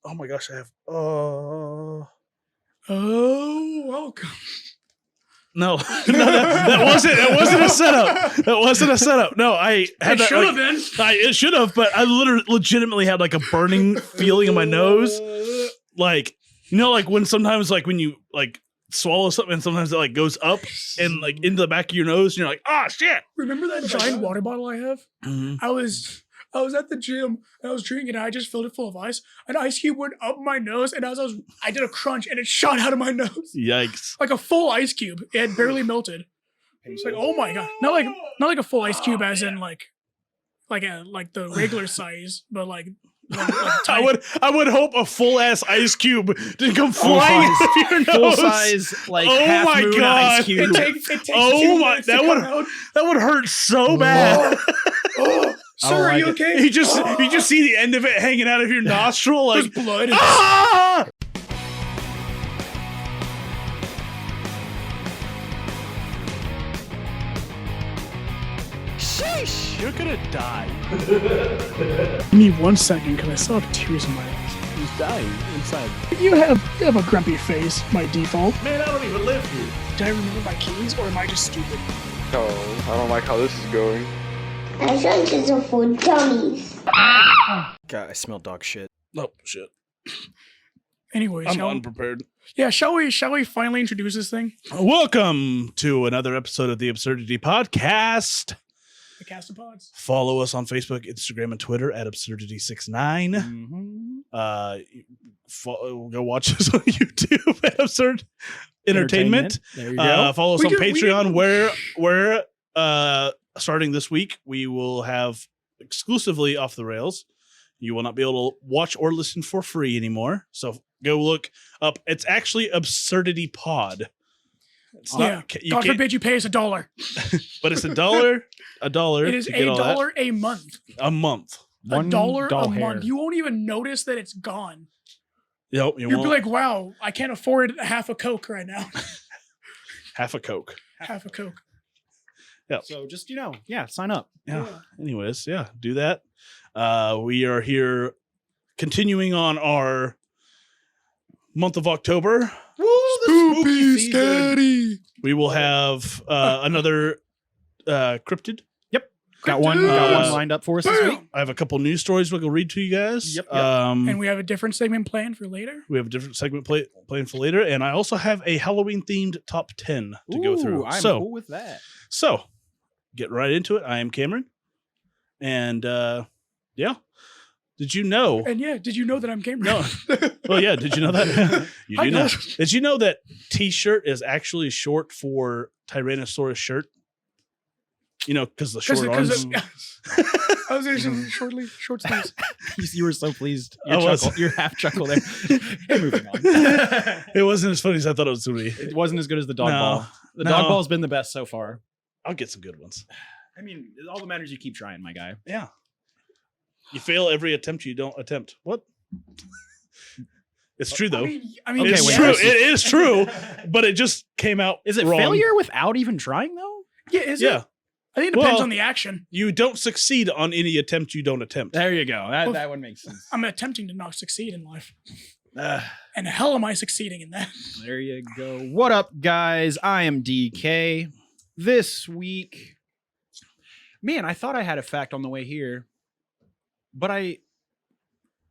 Oh my gosh, I have. Oh, welcome. No, that wasn't a setup. That wasn't a setup. No, I had It that. should have been. It should have, but I legitimately had like a burning feeling in my nose. Like, you know, like when sometimes like when you like swallow something and sometimes it like goes up and like into the back of your nose and you're like, oh shit. Remember that giant water bottle I have? Mm-hmm. I was at the gym and I was drinking and I just filled it full of ice. An ice cube went up my nose and I did a crunch and it shot out of my nose. Yikes. Like a full ice cube. It had barely melted. It's like, oh my god. Not like a full ice cube as in like the regular size, but like I would hope a full ass ice cube didn't come flying out of your nose. Full size, like half moon ice cube. It takes that would hurt so bad. Sir, are you okay? You just see the end of it hanging out of your nostril like there's blood. Ah! Sheesh! You're gonna die. Give me 1 second because I still have tears in my eyes. He's dying inside. You have a grumpy face, by default. Man, I don't even live here. Did I remember my keys or am I just stupid? Oh, I don't like how this is going. I think it's for dummies. God, I smell dog shit. Oh shit. Anyways, I'm unprepared. Yeah, shall we finally introduce this thing? Welcome to another episode of the Absurdity Podcast. The Cast of Pods. Follow us on Facebook, Instagram, and Twitter at Absurdity69. Go watch us on YouTube at Absurd Entertainment. There you go. Follow us on Patreon, where starting this week, we will have exclusively Off the Rails. You will not be able to watch or listen for free anymore. So go look up. It's actually Absurdity Pod. It's not, God forbid you pay us $1. But it's $1. $1. It is $1 a month. A month. $1 a month. You won't even notice that it's gone. Yep. You'll be like, wow, I can't afford half a Coke right now. Half a Coke. Half a Coke. Yeah. So just, sign up. Yeah. Anyways, do that. We are here continuing on our month of October. Woo, Spoopy scary. We will have another Cryptid. Yep. Got one lined up for us this week. I have a couple news stories we'll read to you guys. Yep. And we have a different segment planned for later. We have a different segment planned for later. And I also have a Halloween themed top 10 to go through. I'm cool with that. So get right into it. I am Cameron. And did you know? And did you know that I'm Cameron? No. Well, yeah. Did you know that? You do know. Did you know that T-shirt is actually short for Tyrannosaurus shirt? You know, because the short arms. I was going short sleeves. You were so pleased. Your half chuckle there. Hey, moving on. It wasn't as funny as I thought it was going to be. It wasn't as good as the dog ball. The dog ball's been the best so far. I'll get some good ones. I mean, all that matters is you keep trying, my guy. Yeah. You fail every attempt you don't attempt. What? It's true, though. I mean, it's true. It is true, but it just came out Is it wrong. failure without even trying, though? Yeah, is it? I think it depends on the action. You don't succeed on any attempt you don't attempt. There you go. That one makes sense. I'm attempting to not succeed in life. And hell am I succeeding in that? There you go. What up, guys? I am DK. This week, man, I thought I had a fact on the way here, but I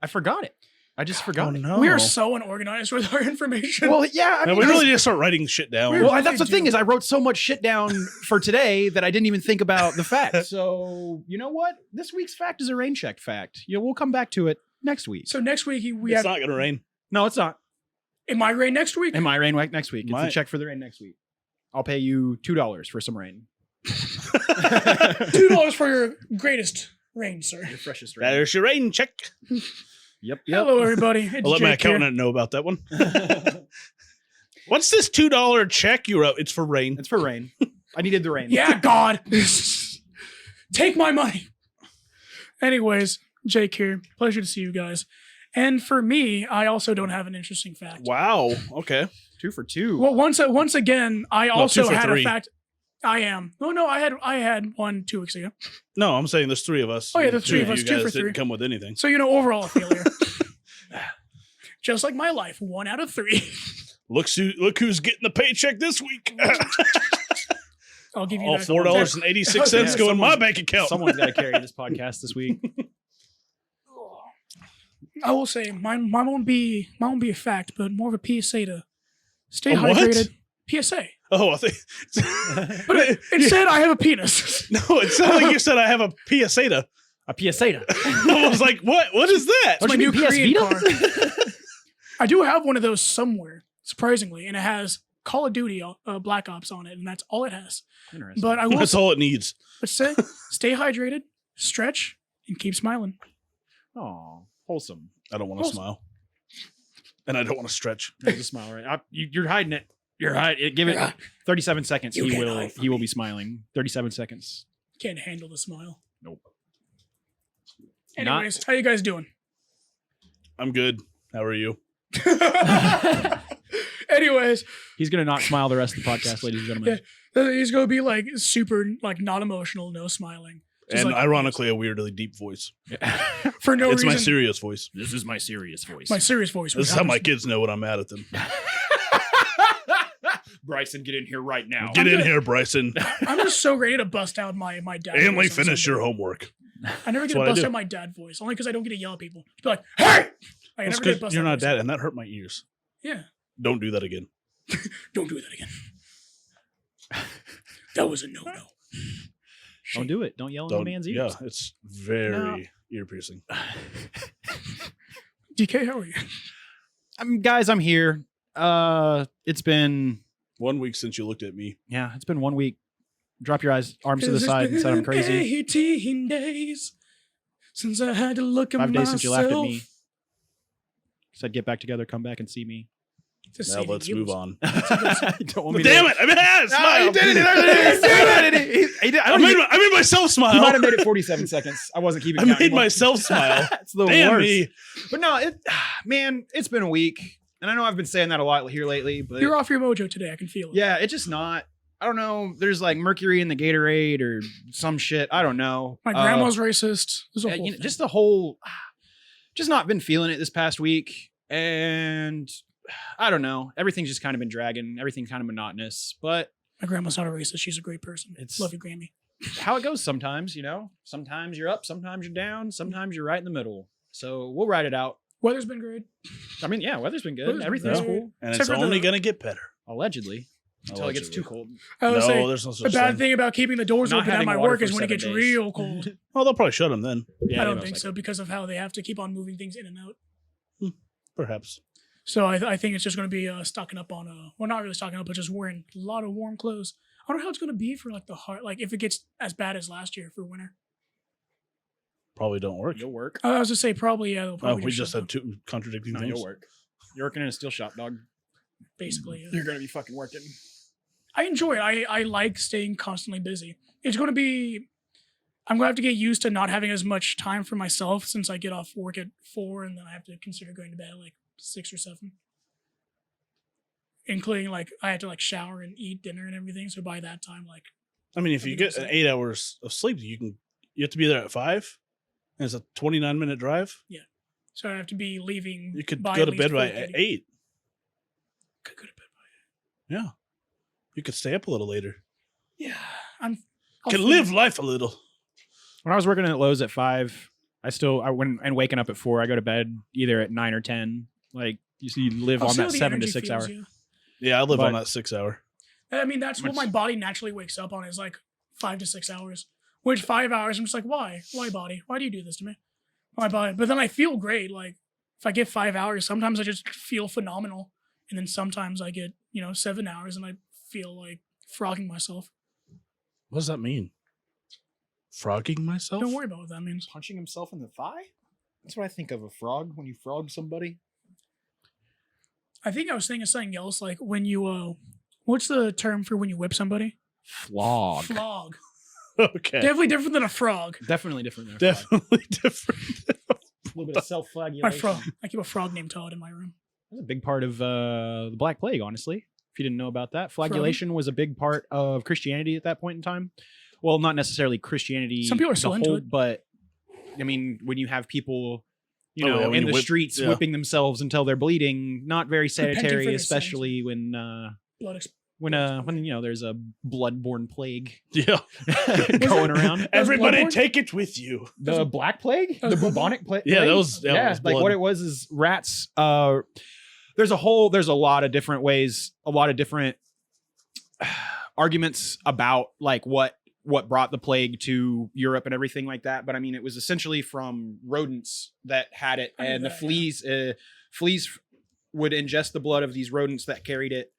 forgot it. I just forgot it. No. We are so unorganized with our information. Well, yeah. I mean, we really just start writing shit down. Well, that's the thing is I wrote so much shit down for today that I didn't even think about the fact. So, you know what? This week's fact is a rain check fact. We'll come back to it next week. So next week it's not going to rain. No, it's not. It might rain next week. It might rain next week. It's a check for the rain next week. I'll pay you $2 for some rain. $2 for your greatest rain, sir. Your freshest rain. There's your rain check. Yep. Hello, everybody. I'll let my accountant know about that one. What's this $2 check you wrote? It's for rain. It's for rain. I needed the rain. Yeah, God. Take my money. Anyways, Jake here. Pleasure to see you guys. And for me, I also don't have an interesting fact. Wow. Okay. 2 for 2. Well, once again, I also had 3. a fact. I am. No, I had one 2 weeks ago. No, I'm saying there's 3 of us. Oh yeah, there's 3 of us. You 2 guys for 3. didn't come with anything. So overall a failure. Just like my life, 1 out of 3. Look who's getting the paycheck this week. I'll give you All that. $4.86 Yeah, go in my someone- bank account. Someone's got to carry this podcast this week. I will say mine won't be a fact, but more of a PSA to stay A what? hydrated. PSA. Oh, I think. But instead, I have a penis. No, it sounded like you said I have a PSA. A PSA. I was like, what? What is that? It's my you new mean PS Korean Vita? car. I do have one of those somewhere, surprisingly, and it has Call of Duty Black Ops on it, and that's all it has. Interesting. But I will That's all it needs. but stay hydrated, stretch, and keep smiling. Oh, wholesome. I don't want to smile. And I don't want to stretch. There's a smile, right? You're hiding it. You're hiding. Give it 37 seconds. You can't hide from He will me. be smiling. 37 seconds. Can't handle the smile. Nope. Anyways, how you guys doing? I'm good. How are you? Anyways, He's gonna not smile the rest of the podcast, ladies and gentlemen. he's gonna be like super, like not emotional, no smiling. Just And like, ironically, a weirdly deep voice. for no It's reason. my serious voice. This is my serious voice. My serious voice. This is how my kids know when I'm mad at them. Bryson, get in here right now. Get in here, Bryson. I'm just so ready to bust out my dad. Family, voice on finish your something. homework. I never get That's to what I bust do. out my dad voice, only because I don't get to yell at people. Just be like, hey! Like, I That's never get to 'cause bust you're that not voice dad, out. and that hurt my ears. Yeah. Don't do that again. Don't do that again. That was a no-no. Don't do it. Don't yell in Don't. the man's Yeah, ears. it's very ear piercing. DK, how are you? Guys, I'm here. It's been 1 week since you looked at me. it's been 1 week. Drop your arms to the side and said I'm crazy. 18 days since I had to look at 5 days since you laughed at me. myself. Said get back together, come back and see me. To Now save let's you. move on. Don't want me Damn to. it! I mean, I No, smiled. you did it. He did. I made myself smile. He might have made it 47 seconds. I wasn't keeping I count made anymore. myself smile. That's the Damn worst. me. But no, man, it's been a week. And I know I've been saying that a lot here lately, but You're off your mojo today. I can feel it. yeah, it's just not. I don't know. There's like mercury in the Gatorade or some shit. I don't know. My grandma's racist. There's a Yeah, whole thing. just the whole, just not been feeling it this past week. And I don't know. Everything's just kind of been dragging. Everything's kind of monotonous. But My grandma's not a racist. She's a great person. It's- Love you, Grammy. how it goes sometimes, you know? Sometimes you're up, sometimes you're down, sometimes you're right in the middle. So we'll ride it out. Weather's been great. I mean, yeah, weather's been good. Weather's been Everything's good. cool. And Except it's for only the- going to get better. Allegedly. Until it gets too Allegedly. cold. I would No, say there's no the such bad thing. thing about keeping the doors Not open at having my water work for is when it 7 gets days. real cold. Well, they'll probably shut them then. Yeah, I don't most think likely. so because of how they have to keep on moving things in and out. Perhaps. So I think it's just going to be stocking up on well, not really stocking up, but just wearing a lot of warm clothes. I don't know how it's going to be for like the heart, like if it gets as bad as last year for winter. Probably don't work. You'll work. I was to say probably yeah. They'll Oh, probably we shut just had down, two contradicting No, things. you'll work. You're working in a steel shop, dog. basically. Yeah. You're gonna be fucking working. I enjoy it. I like staying constantly busy. It's going to be. I'm going to have to get used to not having as much time for myself since I get off work at 4 and then I have to consider going to bed at like 6 or 7. Including like I had to like shower and eat dinner and everything. So by that time, like I mean, if you get 8 hours of sleep, you have to be there at 5. And it's a 29-minute drive. so I have to be leaving. You could by go at to least bed by 4:30. 8. Could go to bed by. Yeah. You could stay up a little later. Yeah, I'll Can figure- live life a little. When I was working at Lowe's at 5, I went and waking up at 4. I go to bed either at 9 or 10. Like you live I'll on see how that the 7 to energy 6 feels, hour. yeah. Yeah, I live But- on that 6 hour. I mean, that's what Which- my body naturally wakes up on is like 5 to 6 hours. Which 5 hours, I'm just like, why? Why, body? Why do you do this to me? My body. But then I feel great. Like, if I get 5 hours, sometimes I just feel phenomenal. And then sometimes I get, 7 hours and I feel like frogging myself. What does that mean? Frogging myself? Don't worry about what that means. Punching himself in the thigh? That's what I think of a frog when you frog somebody. I think I was thinking of something else, like when you, what's the term for when you whip somebody? Flog. Flog. Okay. Definitely different than a frog. Definitely different than a frog. Definitely different. A little bit of self-flagellation. My frog. I keep a frog named Todd in my room. That's a big part of the Black Plague, honestly. If you didn't know about that, flagellation was a big part of Christianity at that point in time. Well, not necessarily Christianity. Some people are the still into whole, it. but I mean, when you have people you Oh, know, yeah, when in you the whip- streets, yeah. whipping themselves until they're bleeding. Not very Repenting for sanitary, their especially when Blood ex- you know there's a bloodborne plague Yeah. going around. Everybody Bloodborne? take it with you. The black plague, That the was bloodborne? bubonic plague. Yeah, that was like blood. what it was is rats. There's a lot of different ways, a lot of different arguments about like what brought the plague to Europe and everything like that. But I mean, it was essentially from rodents that had it, I knew and the that, fleas would ingest the blood of these rodents that carried it,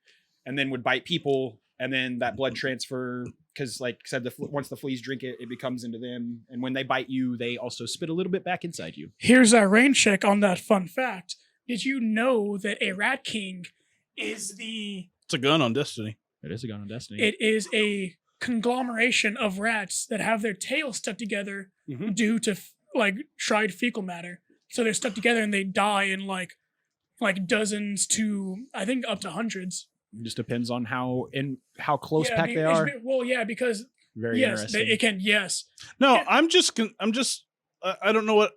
and then would bite people, and then that blood transfer. Because, like I said, once the fleas drink it, it becomes into them, and when they bite you, they also spit a little bit back inside you. Here's a rain check on that fun fact. Did you know that a rat king is It's a gun on Destiny. It is a gun on Destiny. it is a conglomeration of rats that have their tails stuck together Mhm. due to like dried fecal matter. So they're stuck together and they die in like dozens to I think up to hundreds. It just depends on how close packed they it's are. well, yeah, because Very yes, interesting. it can. Yes, No, Yeah. I'm just I don't know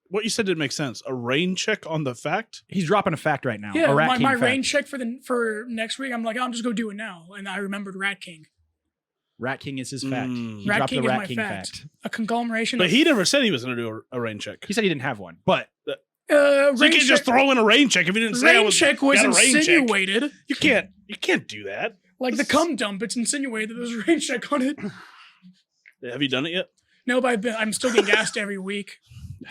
what you said didn't make sense. A rain check on the fact? He's dropping a fact right now. yeah. a Rat My King fact. rain check for next week. I'm like, I'm just go do it now, and I remembered Rat King. Rat King is his fact. Mm. He Rat dropped King the is Rat my King fact. fact. A conglomeration. But of, he never said he was going to do a rain check. He said he didn't have one, but So you rain can't just check, throw in a rain check if you didn't say I rain was check was got a rain check. insinuated. You can't do that. Like the cum dump, it's insinuated that there's a rain check on it. Have you done it yet? No, but I'm still getting gassed every week,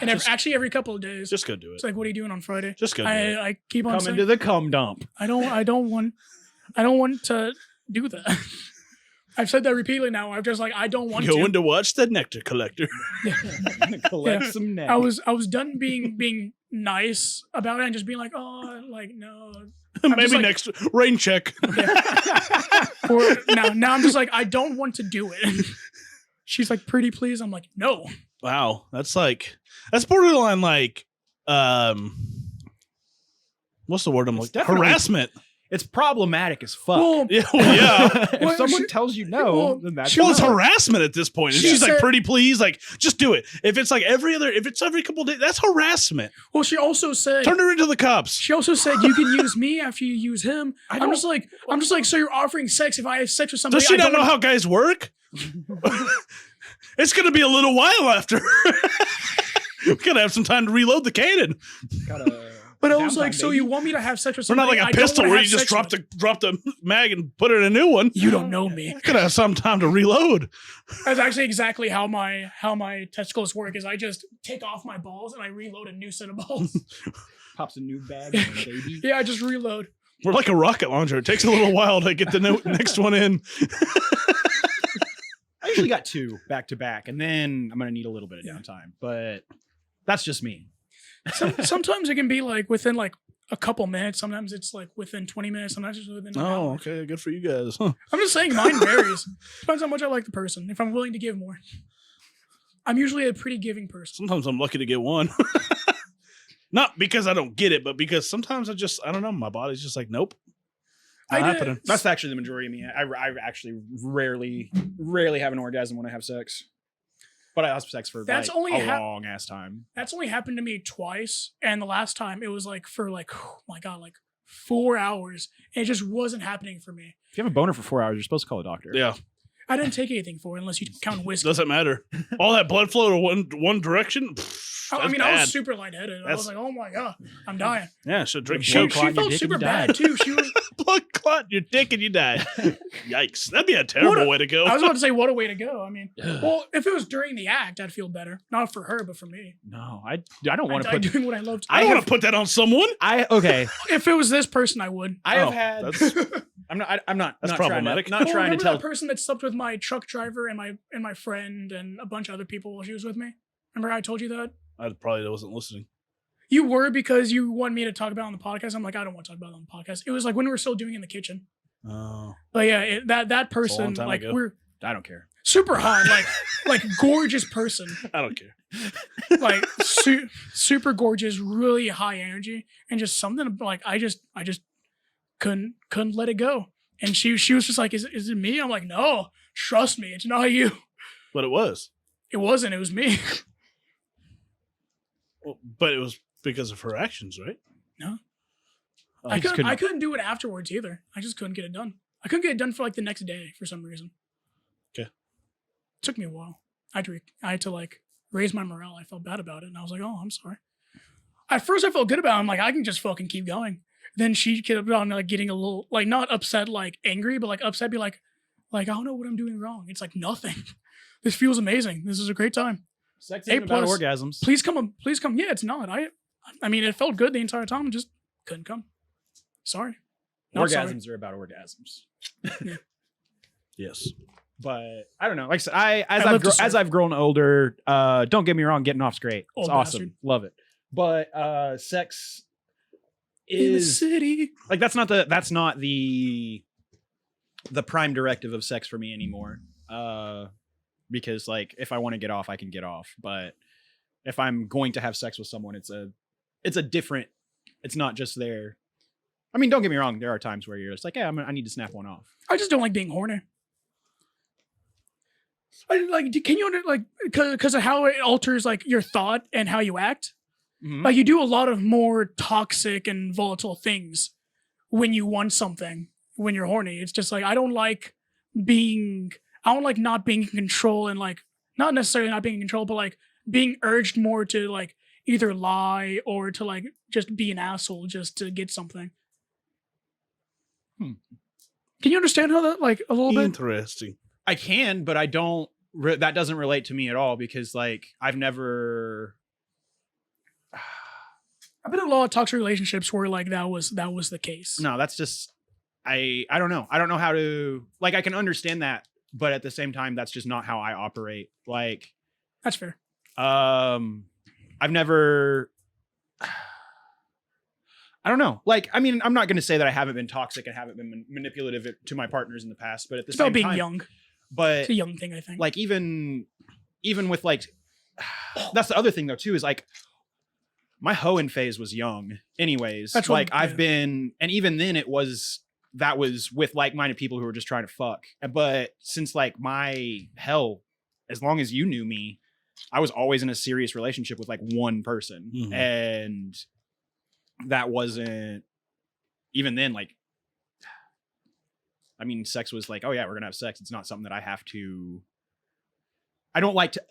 and Just- every couple of days. Just go do it. It's like, what are you doing on Friday? Just go do it. I keep on come saying into the cum dump. I don't want to do that. I've said that repeatedly now. I'm just like I don't want Going to. to watch the Nectar Collector. Collect Yeah. some neck. I was done being nice about it and just being like, oh, like no. Maybe just like- next rain check. Or now I'm just like I don't want to do it. She's like, pretty please. I'm like, no. Wow, that's borderline like what's the word I'm like? definitely- Harassment. It's problematic as fuck. Well, Yeah, well, yeah. if Well, someone she- tells you no, well, then that's she Well, it's fine. harassment at this point. If She she's like said- pretty please, like just do it. If it's like if it's every couple of days, that's harassment. well, she also said Turn her into the cops. She also said you can use me after you use him. I'm don't- just like, so you're offering sex if I have sex with somebody. Does she I not don't know wanna- how guys work? It's gonna be a little while after. We're gonna have some time to reload the cannon. But I was Downtime, like, so baby. you want me to have sex with We're not somebody? like I a don't pistol wanna where have you just sex with? drop the mag and put it in a new one. You don't know me. Gonna have some time to reload. That's actually exactly how my testicles work. Is I just take off my balls and I reload a new set of balls. Pops a new bag, baby. Yeah, I just reload. We're like a rocket launcher. It takes a little while to get the next one in. I usually got 2 back to back, and then I'm gonna need a little bit of downtime. But that's just me. Sometimes it can be like within like a couple minutes. Sometimes it's like within 20 minutes. Sometimes it's within. An Oh, hour. okay. Good for you guys. Huh. I'm just saying mine varies. Depends how much I like the person. If I'm willing to give more. I'm usually a pretty giving person. Sometimes I'm lucky to get one. Not because I don't get it, but because sometimes I don't know. My body's just like, nope. Not I did- happening. That's actually the majority of me. I actually rarely have an orgasm when I have sex. But I have sex for That's like only a long ass time. That's only happened to me twice, and the last time it was like for like oh my god, like 4 hours, and it just wasn't happening for me. If you have a boner for 4 hours, you're supposed to call a doctor. Yeah. I didn't take anything for it unless you count whiskey. Doesn't matter. All that blood flow to one direction. I mean, bad. I was super lightheaded. I was That's- like, oh my god, I'm dying. Yeah, should drink She- blood clot in your felt dick super and you bad died. too. She was. blood clot in your dick and you die. Yikes. That'd be a terrible What a- way to go. I was about to say, what a way to go. I mean, well, if it was during the act, I'd feel better. Not for her, but for me. No, I don't want to I'm put. doing what I love to. I don't want to put that on someone. Okay. If it was this person, I would. I have Oh, had. that's- I'm not. That's not problematic. Trying to, not Well, trying to remember tell. that person that slept with my truck driver and my friend and a bunch of other people while she was with me. Remember I told you that? I probably wasn't listening. You were because you wanted me to talk about it on the podcast. I'm like, I don't want to talk about it on the podcast. It was like when we were still doing it in the kitchen. Oh. But yeah, that person, time like ago. we're I don't care. super hot, like gorgeous person, I don't care. like super gorgeous, really high energy, and just something like I just couldn't let it go. And she was just like, is it me? I'm like, no, trust me, it's not you. But it was. It wasn't. It was me. Well, but it was because of her actions, right? No. Oh, I couldn't- couldn't do it afterwards either. I just couldn't get it done. I couldn't get it done for like the next day for some reason. Okay. Took me a while. I had to like raise my morale. I felt bad about it, and I was like, "Oh, I'm sorry." At first, I felt good about it. I'm like, I can just fucking keep going. Then she kept on like getting a little like not upset, like angry, but like upset, be like I don't know what I'm doing wrong. It's like nothing. This feels amazing. This is a great time. Sex A isn't about plus. orgasms. Please come. Please come. Yeah, it's not. I mean, it felt good the entire time. Just couldn't come. Sorry. Not Orgasms sorry. are about orgasms. yes. But I don't know. Like I said, I love to as surf. I've grown older, don't get me wrong, getting off's great. It's Old awesome. bastard. Love it. But sex In the is city. like that's not the prime directive of sex for me anymore. Because like if I want to get off, I can get off. But if I'm going to have sex with someone, it's a different. It's not just there. I mean, don't get me wrong. There are times where you're just like, yeah, I need to snap one off. I just don't like being horny. Can you like because of how it alters like your thought and how you act? Mhm. Like you do a lot of more toxic and volatile things when you want something. When you're horny, it's just like I don't like not being in control and like not necessarily not being in control, but like being urged more to like either lie or to like just be an asshole just to get something. Can you understand how that like a little bit? Interesting. I can, but I don't. That doesn't relate to me at all because, like, I've never. I've been in a lot of toxic relationships where like that was the case. No, that's just. I don't know. I don't know how to. Like, I can understand that, but at the same time, that's just not how I operate. Like, That's fair. I've never. I don't know. Like, I mean, I'm not going to say that I haven't been toxic and haven't been manipulative to my partners in the past, but at the It's same about being time, young. but It's a young thing, I think. like even with like that's the other thing though too is like my hoeing phase was young anyways. That's like what- I've yeah. been, and even then that was with like-minded people who were just trying to fuck. But since like as long as you knew me, I was always in a serious relationship with like one person. Mhm. And that wasn't even then like, I mean, sex was like, oh yeah, we're gonna have sex. It's not something that I don't like to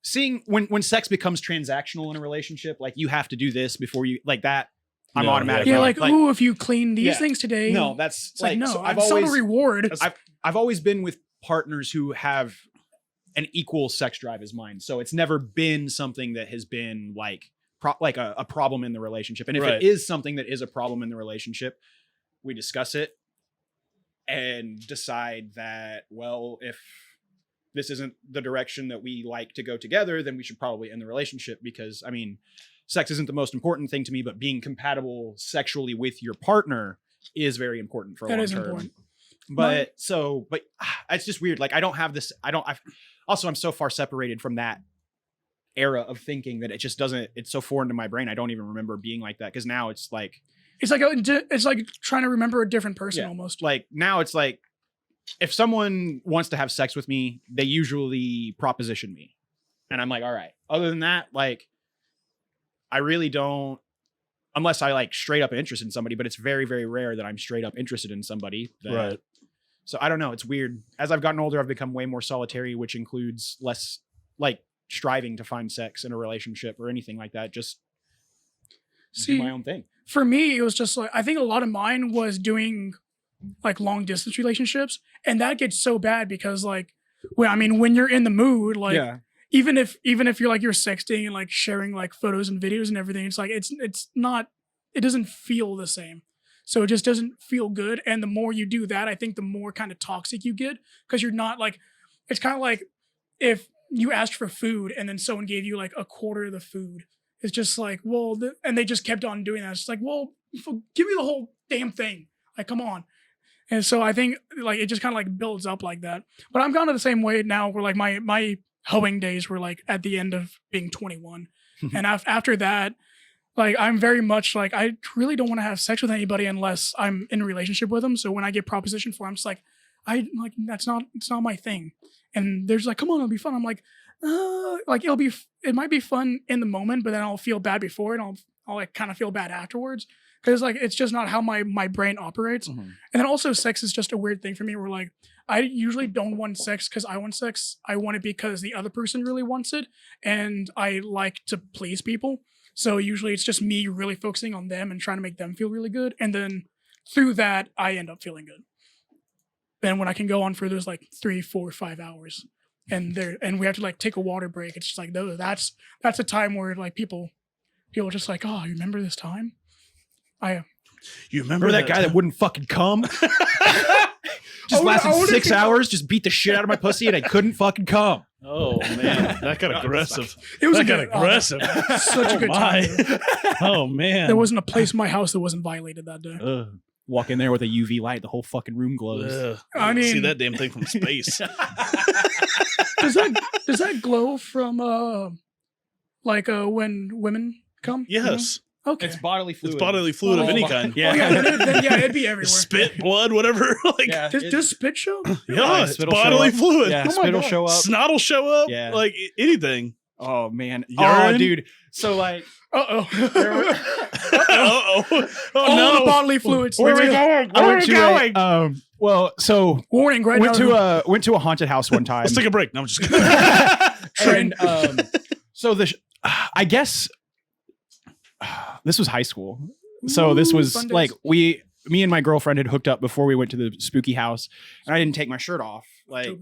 seeing when sex becomes transactional in a relationship, like you have to do this before you like that. I'm No, automatically yeah, like, ooh, if you clean these yeah. things today. no, that's It's like, no, so it's not a reward. I've always been with partners who have an equal sex drive as mine. So it's never been something that has been like a problem in the relationship. And if Right. it is something that is a problem in the relationship, we discuss it and decide that, well, if this isn't the direction that we like to go together, then we should probably end the relationship. Because I mean, sex isn't the most important thing to me, but being compatible sexually with your partner is very important for a That long is term. important. But it's just weird. Like I don't have this. I'm so far separated from that era of thinking that it just doesn't. It's so foreign to my brain. I don't even remember being like that because now it's like It's like trying to remember a different person Yeah. almost. like now it's like if someone wants to have sex with me, they usually proposition me, and I'm like, all right. Other than that, like I really don't. Unless I like straight up interested in somebody, but it's very, very rare that I'm straight up interested in somebody. Right. So I don't know. It's weird. As I've gotten older, I've become way more solitary, which includes less like striving to find sex in a relationship or anything like that. Just See, do my own thing. for me, it was just like I think a lot of mine was doing like long distance relationships, and that gets so bad because like, when you're in the mood, like even if you're like you're sexting and like sharing like photos and videos and everything, it's like it's not, it doesn't feel the same. So it just doesn't feel good. And the more you do that, I think the more kind of toxic you get because you're not like, it's kind of like if you asked for food and then someone gave you like a quarter of the food. It's just like, well, and they just kept on doing that. It's just like, well, give me the whole damn thing. Like, come on. And so I think like it just kind of like builds up like that. But I'm kind of the same way now where like my hoeing days were like at the end of being 21. And after that, like I'm very much like I really don't want to have sex with anybody unless I'm in a relationship with them. So when I get propositioned for, I'm just like, it's not my thing. And there's like, come on, it'll be fun. I'm like, like it might be fun in the moment, but then I'll feel bad before, and I'll like kind of feel bad afterwards. Because like it's just not how my brain operates. Mhm. And then also sex is just a weird thing for me where like I usually don't want sex because I want sex. I want it because the other person really wants it. And I like to please people. So usually it's just me really focusing on them and trying to make them feel really good. And then through that, I end up feeling good. Then when I can go on for those like 3, 4, 5 hours and we have to like take a water break, it's just like that's a time where like people are just like, oh, you remember this time? You Remember that guy that wouldn't fucking come? Just I lasted would've 6 been- hours, just beat the shit out of my pussy, and I couldn't fucking come. Oh man, that got aggressive. It was That a got good, aggressive. such a good my. time. Oh man, There wasn't a place in my house that wasn't violated that day. Ugh. Walk in there with a UV light, the whole fucking room glows. Ugh. I see mean- that damn thing from space. Does that glow from when women come? Yes, Okay. It's bodily fluid. it's bodily fluid of Oh, any my- kind. Yeah. Oh, yeah, then it'd be everywhere. Spit, blood, whatever. Like, Yeah, Does spit show? yeah, it's spit will show bodily up. fluid. Yeah, Oh my spit will God. show up. Snot will show up. Yeah. Like anything. Oh man. Urine? Oh dude. So like Uh-oh. Oh All no! the bodily fluids. Where are we going? I Where are went we to going? Warning, right went now. to a haunted house one time. Let's take a break. No, I'm just kidding. And so I guess this was high school. So this Ooh, was fun like days. me and my girlfriend had hooked up before we went to the spooky house, and I didn't take my shirt off. Like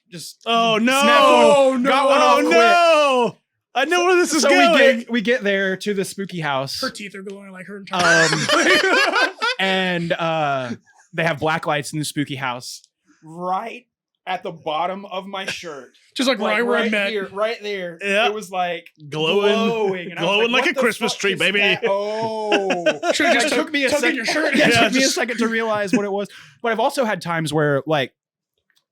just Oh no! snapped one- Oh, no. got one off Oh quick. no! I know where this is So going. we get there to the spooky house. Her teeth are glowing like her entire And they have black lights in the spooky house right at the bottom of my shirt. Just like right where I met. Here, right there. Yeah. It was like Glowing. And I was Glowing like what a the Christmas fuck tree, is baby. that? Oh. Should've just It took me a tuck in second. your shirt. Yeah, it Yeah, took me a just- second to realize what it was. But I've also had times where like,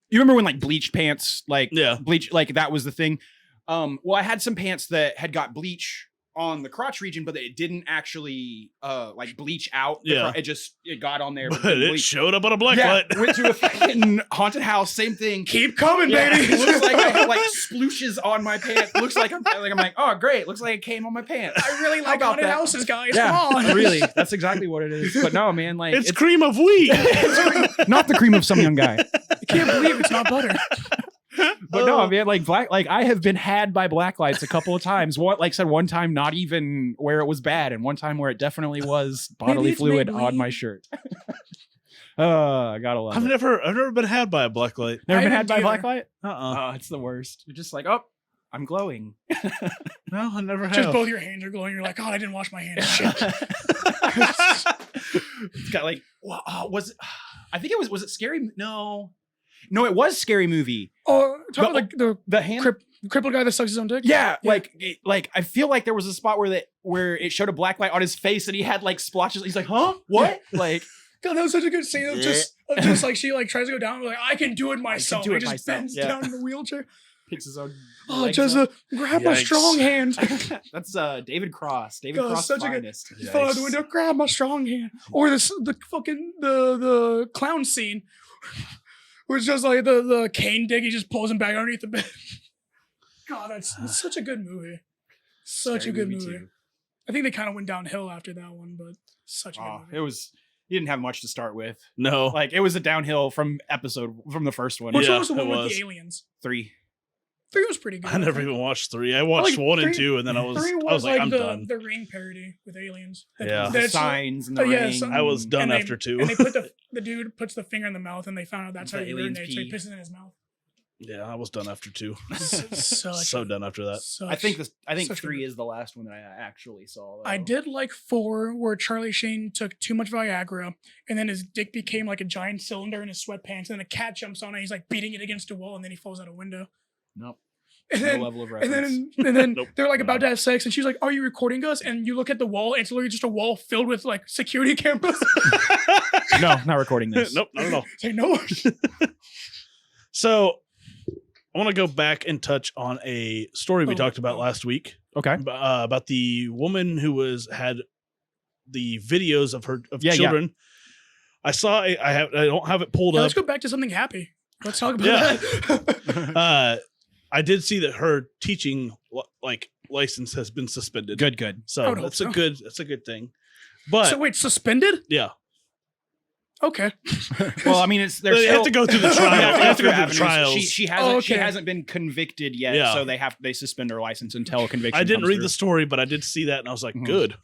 you remember when like bleached pants, like Yeah. bleach, like that was the thing. Well, I had some pants that had got bleach on the crotch region, but it didn't actually like bleach out. Yeah. It got on there. But didn't it bleach. showed up on a black Yeah, light. went to a fucking haunted house, same thing. Keep coming, Yeah, baby. it looks like I had like splooshes on my pants. Looks like I'm like, oh great, looks like it came on my pants. I really like about haunted that? houses, guys. Yeah, Come on. really, that's exactly what it is. But no, man, like It's cream of wheat. not the cream of some young guy. I can't believe it's not butter. But no, man, like I have been had by black lights a couple of times. Like I said, one time not even where it was bad, and one time where it definitely was bodily it's fluid Maybelline. on my shirt. I gotta love I've it. never been had by a black light. Never I been haven't had by either. black light? Uh-uh. Oh, it's the worst. You're just like, oh, I'm glowing. No, I never have. Just both your hands are glowing. You're like, oh, I didn't wash my hands. Shit. It's got like, was it? I think it was it Scary? No, it was Scary Movie. Oh, talk about like the The hand. crippled guy that sucks his own dick. Yeah, like I feel like there was a spot where it showed a black light on his face and he had like splotches. He's like, huh? What? Like, God, that was such a good scene of just like she like tries to go down. Like I can do it myself. do He it just myself, bends yeah. down in the wheelchair. picks his own. Oh, legs just up. grab my Yikes. strong hand. That's David Cross. David God, Cross such a good- finest. He fell out the window. Grab my strong hand. Or the fucking the clown scene, where it's just like the cane dig. He just pulls him back underneath the bed. God, that's such a good movie. Such Scary a good movie, movie. too. I think they kind of went downhill after that one, but such a good movie. It was. He didn't have much to start with. No. Like it was a downhill from the first one. Which Yeah, one was the it one with was. the aliens? 3. 3 was pretty good. I never think. even watched 3. I watched like 1 and 3 2, and then I was 3 like, I'm the, done. the Ring parody with aliens. Yeah. The That's- signs and the yeah, ring. some- I was done and they- after 2. And they put the dude puts the finger in the mouth, and they found out that's how The he aliens urinates. So he pee. pisses in his mouth. Yeah, I was done after 2. Such So done after that. such- I think such a 3 good- is the last one that I actually saw. Though. I did like 4, where Charlie Sheen took too much Viagra, and then his dick became like a giant cylinder in his sweatpants, and then a cat jumps on it, and he's like beating it against a wall, and then he falls out a window. Nope. And No then, level of and reference. then Nope. they're like about to have sex, and she's like, "Are you recording us?" And you look at the wall, and it's literally just a wall filled with like security cameras. No, not recording this. Nope, not at all. Say no. So I want to go back and touch on a story we Oh, talked about oh. last week Okay. about the woman who had the videos of her Yeah, yeah. children. I saw I don't have it pulled Yeah, up. let's go back to something happy. Let's talk about Yeah. that. I did see that her teaching license has been suspended. Good. I So would hope that's so. a good thing. But So wait, suspended? yeah, Okay. Well, I mean, it's they have to go through the trial. Yeah, They have to go through the avenues. trials. She hasn't. Oh, She okay. hasn't been convicted yet, Yeah. so they suspend her license until conviction. I didn't comes read through. the story, but I did see that, and I was like, Mhm. good.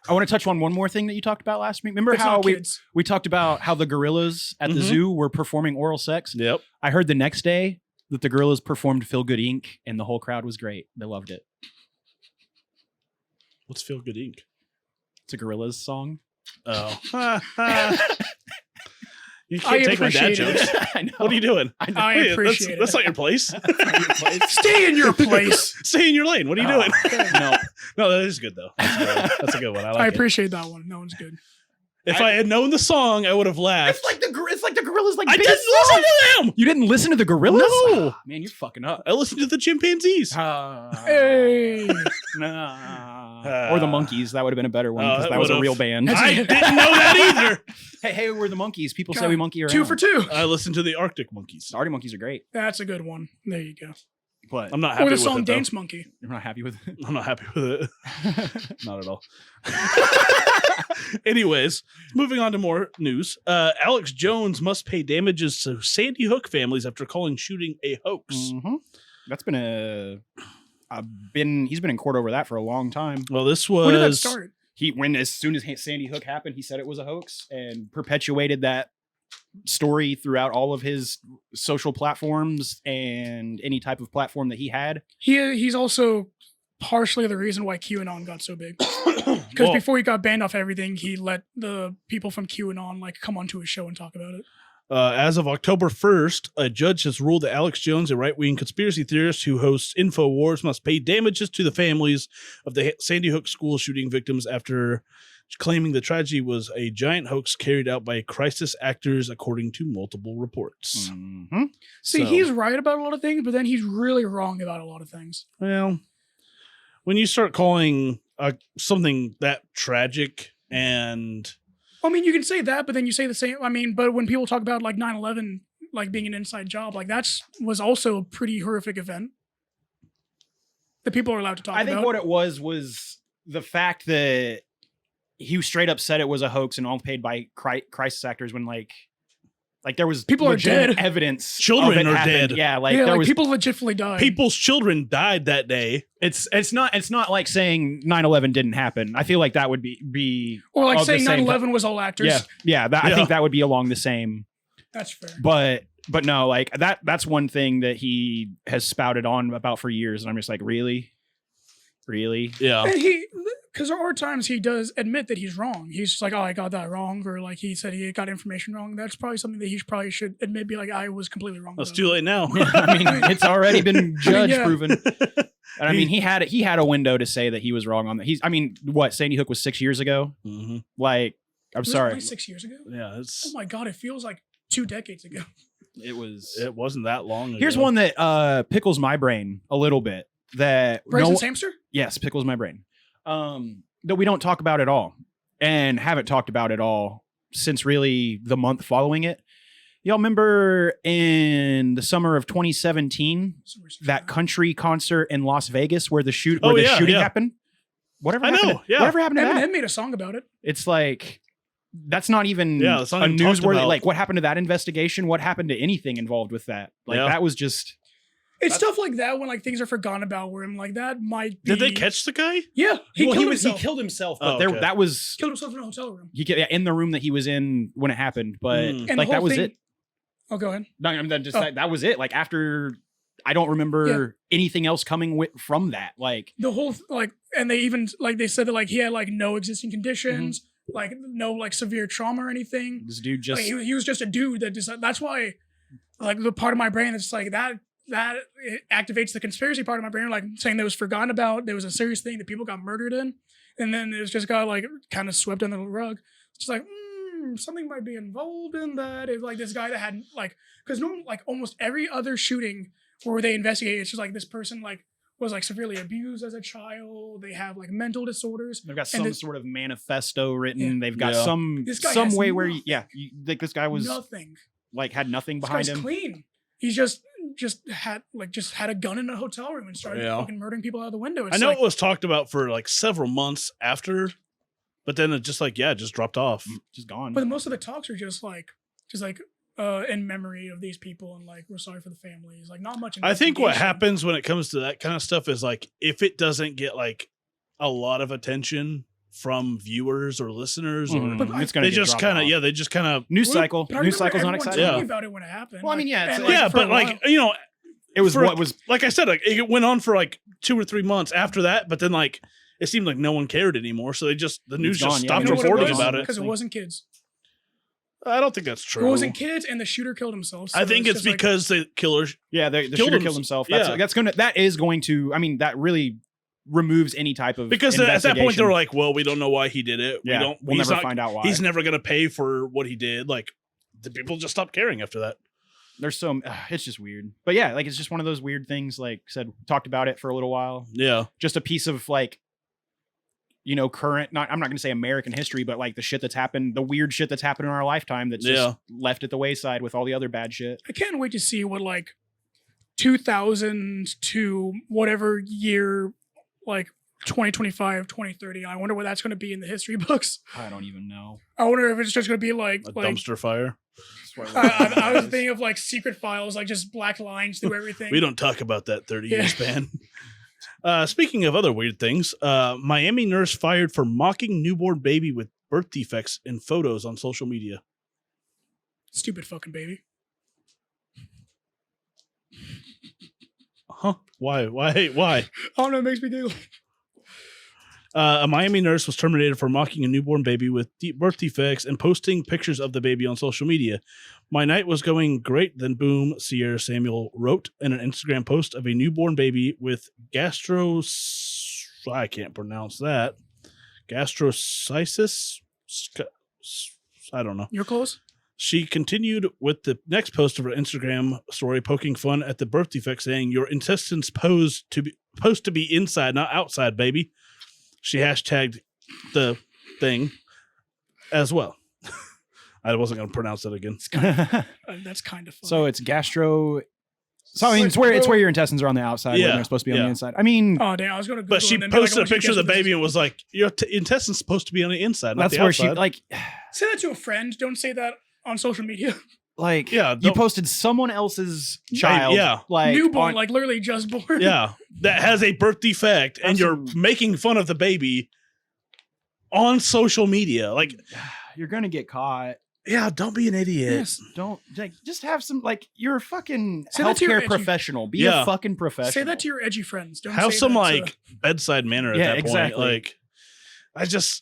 I want to touch on one more thing that you talked about last week. Remember It's how not we kids. talked about how the gorillas at the Mhm. zoo were performing oral sex? Yep. I heard the next day that the gorillas performed "Feel Good Inc." and the whole crowd was great. They loved it. Let's Feel Good Inc. It's a gorillas song. Oh. You I can't take my dad appreciate it. jokes. I know. What are you doing? I Wait, appreciate that's it. not your place. Stay in your place. Stay in your lane. What are you Oh, doing? no. No, that is good though. That's a good one. I I like it. appreciate that one. That one's good. If I had known the song, I would have laughed. It's like the gorillas. Like I biggest didn't listen song. to them. You didn't listen to the gorillas? No. Ah, man, you're fucking up. I listened to the chimpanzees. Hey. Or the monkeys. That would have been a better one because that that was a would've- real band. I didn't know that either. Hey, we're the monkeys. People say God, we monkey around. 2 for 2. I listened to the Arctic Monkeys. The Arctic monkeys are great, That's a good one. There you go. but I'm not happy Or the with song it though. Dance Monkey. you're not happy with it. I'm not happy with it. Not at all. Anyways, moving on to more news. Alex Jones must pay damages to Sandy Hook families after calling shooting a hoax. Mhm. That's been he's been in court over that for a long time. Well, this was When did that start? As soon as Sandy Hook happened, he said it was a hoax and perpetuated that story throughout all of his social platforms and any type of platform that he had. He's also partially the reason why QAnon got so big. Because Well, before he got banned off everything, he let the people from QAnon come onto his show and talk about it. as of October 1st, a judge has ruled that Alex Jones, a right-wing conspiracy theorist who hosts InfoWars, must pay damages to the families of the Sandy Hook school shooting victims after claiming the tragedy was a giant hoax carried out by crisis actors, according to multiple reports. Mhm. See, So- he's right about a lot of things, but then he's really wrong about a lot of things. Well, when you start calling something that tragic and I mean, you can say that, but then you say the same. I mean, but when people talk about 9/11, being an inside job, was also a pretty horrific event that people are allowed to talk I about. think what it was the fact that he straight up said it was a hoax and all paid by crisis actors when there was People are legitimate dead. evidence. Children of it are happened. dead. Yeah, yeah, there was people legitimately died. people's children died that day. it's not like saying 9/11 didn't happen. I feel like that would be or of the saying same 9/11 was all actors. I Yeah. think that would be along the same. That's fair. But no, that's one thing that he has spouted on about for years, and I'm just like, really? Yeah. And because there are times he does admit that he's wrong. He's just like, oh, I got that wrong, or he said he got information wrong. That's probably something that he probably should admit, be like, I was completely wrong. It's about too it. late now. I mean, it's already been judge yeah. proven. And I mean, he had a window to say that he was wrong on that. Sandy Hook was 6 years ago. hmm I'm Was it sorry. only 6 years ago? Yeah, Oh my god, it feels like 2 decades ago. It was. it wasn't that long ago. Here's one that pickles my brain a little bit. That Bryson Samster? yes, pickles my brain. That we don't talk about at all, and haven't talked about at all since really the month following it. Y'all remember in the summer of 2017 that country concert in Las Vegas where the shooting yeah. happened? Whatever I happened know, to, yeah. whatever happened to that? Eminem made a song about it. It's like that's not even Yeah, it's not a even talked newsworthy. about. Like what happened to that investigation? What happened to anything involved with that? Yeah. That was just It's stuff like that when things are forgotten about where I'm that might be. Did they catch the guy? Yeah, he killed himself. He killed himself, Oh, but okay. that was Killed himself in a hotel room. in the room that he was in when it happened. But Mm. And the whole that was thing- it. Oh, go ahead. No, I mean, just Oh. that was it. After, I don't remember anything else coming from that. The whole and they even they said that he had no existing conditions, no severe trauma or anything. This dude just He was just a dude that just that's why the part of my brain that's that it activates the conspiracy part of my brain, saying that was forgotten about. There was a serious thing that people got murdered in, and then it was just got kind of swept under the rug. It's just something might be involved in that. It's this guy that had because almost every other shooting where they investigate, it's just this person was severely abused as a child. They have mental disorders. they've got and some this- sort of manifesto written. Yeah. They've got Yeah. some This guy has way where nothing. this guy was Nothing. had nothing This behind guy's him. clean. He's just just had a gun in a hotel room and started fucking murdering people out of the window. It's I know it was talked about for like several months after, but then it just just dropped off. Just gone. But most of the talks are just like in memory of these people and like we're sorry for the families. Like not much. I think what happens when it comes to that kind of stuff is like if it doesn't get like a lot of attention from viewers or listeners, or it's gonna they just kind of news cycle. News cycle's not exciting. Talking about it when it happened. Well, I mean, but like it was what was like I said, like it went on for like 2 or 3 months after that, but then like it seemed like no one cared anymore, so the news just stopped reporting about it because it wasn't kids. I don't think that's true. It wasn't kids, and the shooter killed himself. So I think it's because the killer. Yeah, the shooter killed himself. That is going to. I mean, that really removes any type of because at that point they were like, well, we don't know why he did it. Yeah, we'll never find out why. He's never going to pay for what he did. Like the people just stopped caring after that. There's it's just weird. But yeah, like it's just one of those weird things. Like said, talked about it for a little while. Yeah, just a piece of like, current. I'm not going to say American history, but like the shit that's happened, the weird shit that's happened in our lifetime that's just left at the wayside with all the other bad shit. I can't wait to see what like 2000 to whatever year. Like 2025, 2030. I wonder what that's going to be in the history books. I don't even know. I wonder if it's just going to be like dumpster fire. I was thinking of like secret files, like just black lines through everything. We don't talk about that 30-year span. Speaking of other weird things, Miami nurse fired for mocking newborn baby with birth defects in photos on social media. Stupid fucking baby. Huh? Why? I don't know. It makes me giggle. A Miami nurse was terminated for mocking a newborn baby with birth defects and posting pictures of the baby on social media. My night was going great, then boom, Sierra Samuel wrote in an Instagram post of a newborn baby with I can't pronounce that. Gastroschisis? I don't know. You're close? She continued with the next post of her Instagram story, poking fun at the birth defect, saying, "Your intestines supposed to be inside, not outside, baby." She hashtagged the thing as well. I wasn't going to pronounce it again. That's kind of funny. So it's gastro. So I mean, it's where your intestines are on the outside, when they're supposed to be on the inside. I mean, oh damn, I was going to. But she posted a picture of the baby and was like, "Your intestines supposed to be on the inside, not that's the where outside." she like. Say that to a friend. Don't say that on social media. Like, you posted someone else's child, like newborn, like literally just born. Yeah, that has a birth defect, and you're making fun of the baby on social media. Like, you're gonna get caught. Yeah, don't be an idiot. Yes, don't just have some you're a fucking healthcare professional. Be a fucking professional. Say that to your edgy friends. Don't have say some that bedside manner at that exactly. point. Like,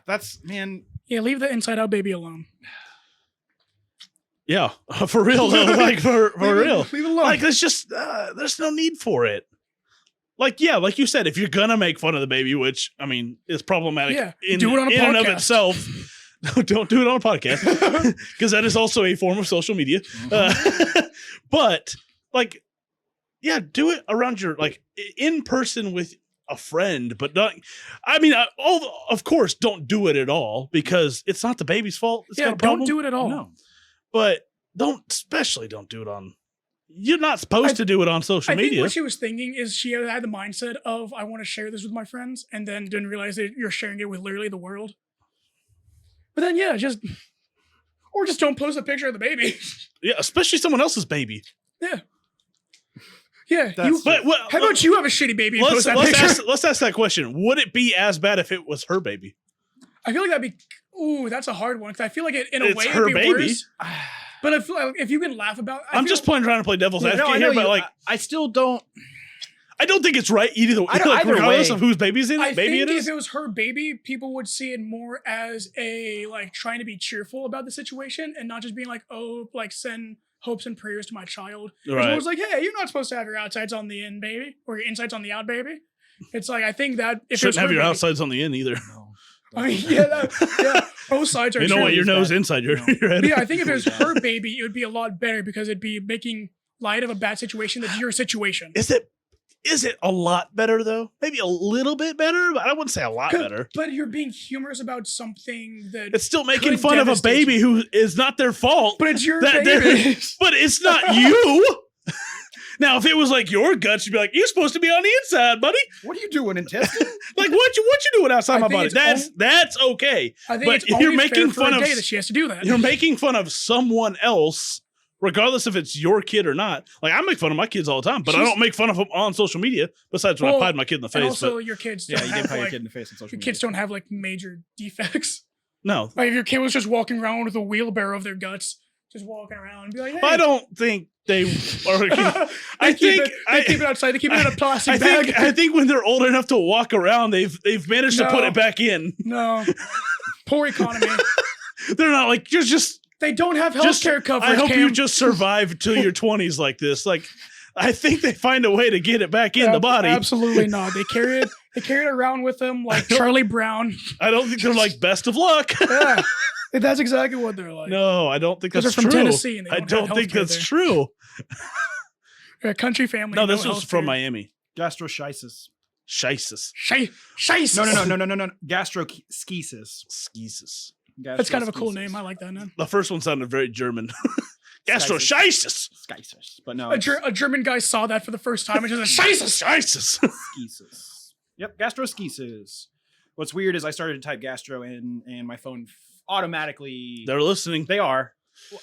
that's man. Yeah, leave the inside out baby alone. Yeah, for real though. Like for real. Leave it alone. Like there's just there's no need for it. Like like you said, if you're gonna make fun of the baby, which I mean is problematic do it on a podcast. and of itself. No, don't do it on a podcast because that is also a form of social media. But do it around your in person with a friend, but not. I mean, of course, don't do it at all because it's not the baby's fault. It's got a problem. Don't do it at all. No. But don't do it on. You're not supposed to do it on social media. I think what she was thinking is she had the mindset of I want to share this with my friends, and then didn't realize that you're sharing it with literally the world. But then just don't post a picture of the baby. Yeah, especially someone else's baby. Yeah. Yeah. How about you have a shitty baby and post that picture? Let's ask that question. Would it be as bad if it was her baby? I feel like that'd be. Ooh, that's a hard one because I feel like in a way her it'd be baby. Worse. But I feel like if you can laugh about, I'm just trying to play devil's advocate here, but I still don't. I don't think it's right either way. Regardless of whose baby it is. I think if it was her baby, people would see it more as a trying to be cheerful about the situation and not just being send hopes and prayers to my child. Right. It was like, hey, you're not supposed to have your outsides on the in, baby, or your insides on the out, baby. It's like I think that if shouldn't have your outsides on the in either. No. I mean, both sides are. You know what? Your nose inside your head. But yeah, I think if it was her baby, it would be a lot better because it'd be making light of a bad situation that's your situation. Is it a lot better though? Maybe a little bit better, but I wouldn't say a lot better. But you're being humorous about something that it's still making fun of a baby who is not their fault. But it's your baby. But it's not you. Now, if it was like your guts, you'd be like, "You're supposed to be on the inside, buddy." What are you doing, intestine? Like, what you doing outside I my think body? it's That's okay. I think But it's you're only making fair fun for a of day that she has to do that. You're making fun of someone else, regardless if it's your kid or not. Like, I make fun of my kids all the time, but I don't make fun of them on social media. Besides when I pied my kid in the face. And also, but your kids Yeah, don't you did have put your like, kid in the face on social your media. kids don't have like major defects. no, Like if your kid was just walking around with a wheelbarrow of their guts, just walking around and be like, hey. I don't think they are. They keep it outside. They keep it in a plastic bag. I think when they're old enough to walk around, they've managed to put No. it back in. No. Poor economy. They're not like you're just. They don't have healthcare coverage. I hope Cam. you just survive till your 20s like this. Like, I think they find a way to get it back in the body. Absolutely not. They carry it. They carry it around with them like Charlie Brown. I don't think they're like best of luck. Yeah, that's exactly what they're like. No, I don't think Those that's are from true. Tennessee and they I don't have don't think healthcare that's there. true. They're a country family. No, this was healthcare. from Miami. Gastroschisis. Shisis. Shice. No. Gastroschisis. Skeesis. That's kind of a cool name. I like that name. The first one sounded very German. Gastroschisis. Schisis. But no. A German guy saw that for the first time and just like, Shice. Shisis. Schisis. Yep, gastroschisis. What's weird is I started to type gastro in, and my phone automatically. They're listening. They are.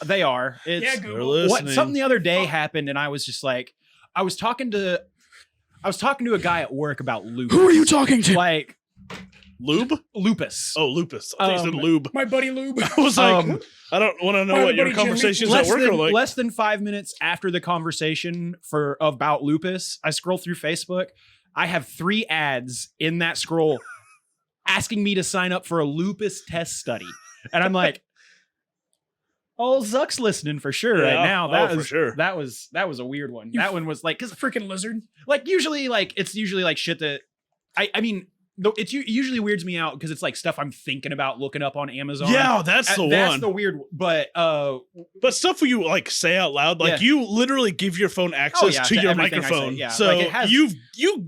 It's Yeah, They're Google. listening. something the other day happened, and I was just like, I was talking to a guy at work about lupus. Who are you talking to? Like Lube? lupus. Oh, lupus. I think you said lube. My buddy Lube. I was like, Um, I don't want to know my what your buddy Jimmy. conversations at work are like. less than 5 minutes after the conversation about lupus, I scroll through Facebook. I have 3 ads in that scroll asking me to sign up for a lupus test study. And I'm like, oh, Zuck's listening for sure Yeah. right now. Oh, for sure. That was a weird one. You That one was like, because Freaking lizard. like usually like it's usually like shit that I mean though it usually weirds me out because it's like stuff I'm thinking about looking up on Amazon. Yeah, that's the That's one. the weird. But But stuff where you like say out loud, like Yeah. you literally give your phone access yeah, to to your everything I say, microphone. yeah. So Like, it has- you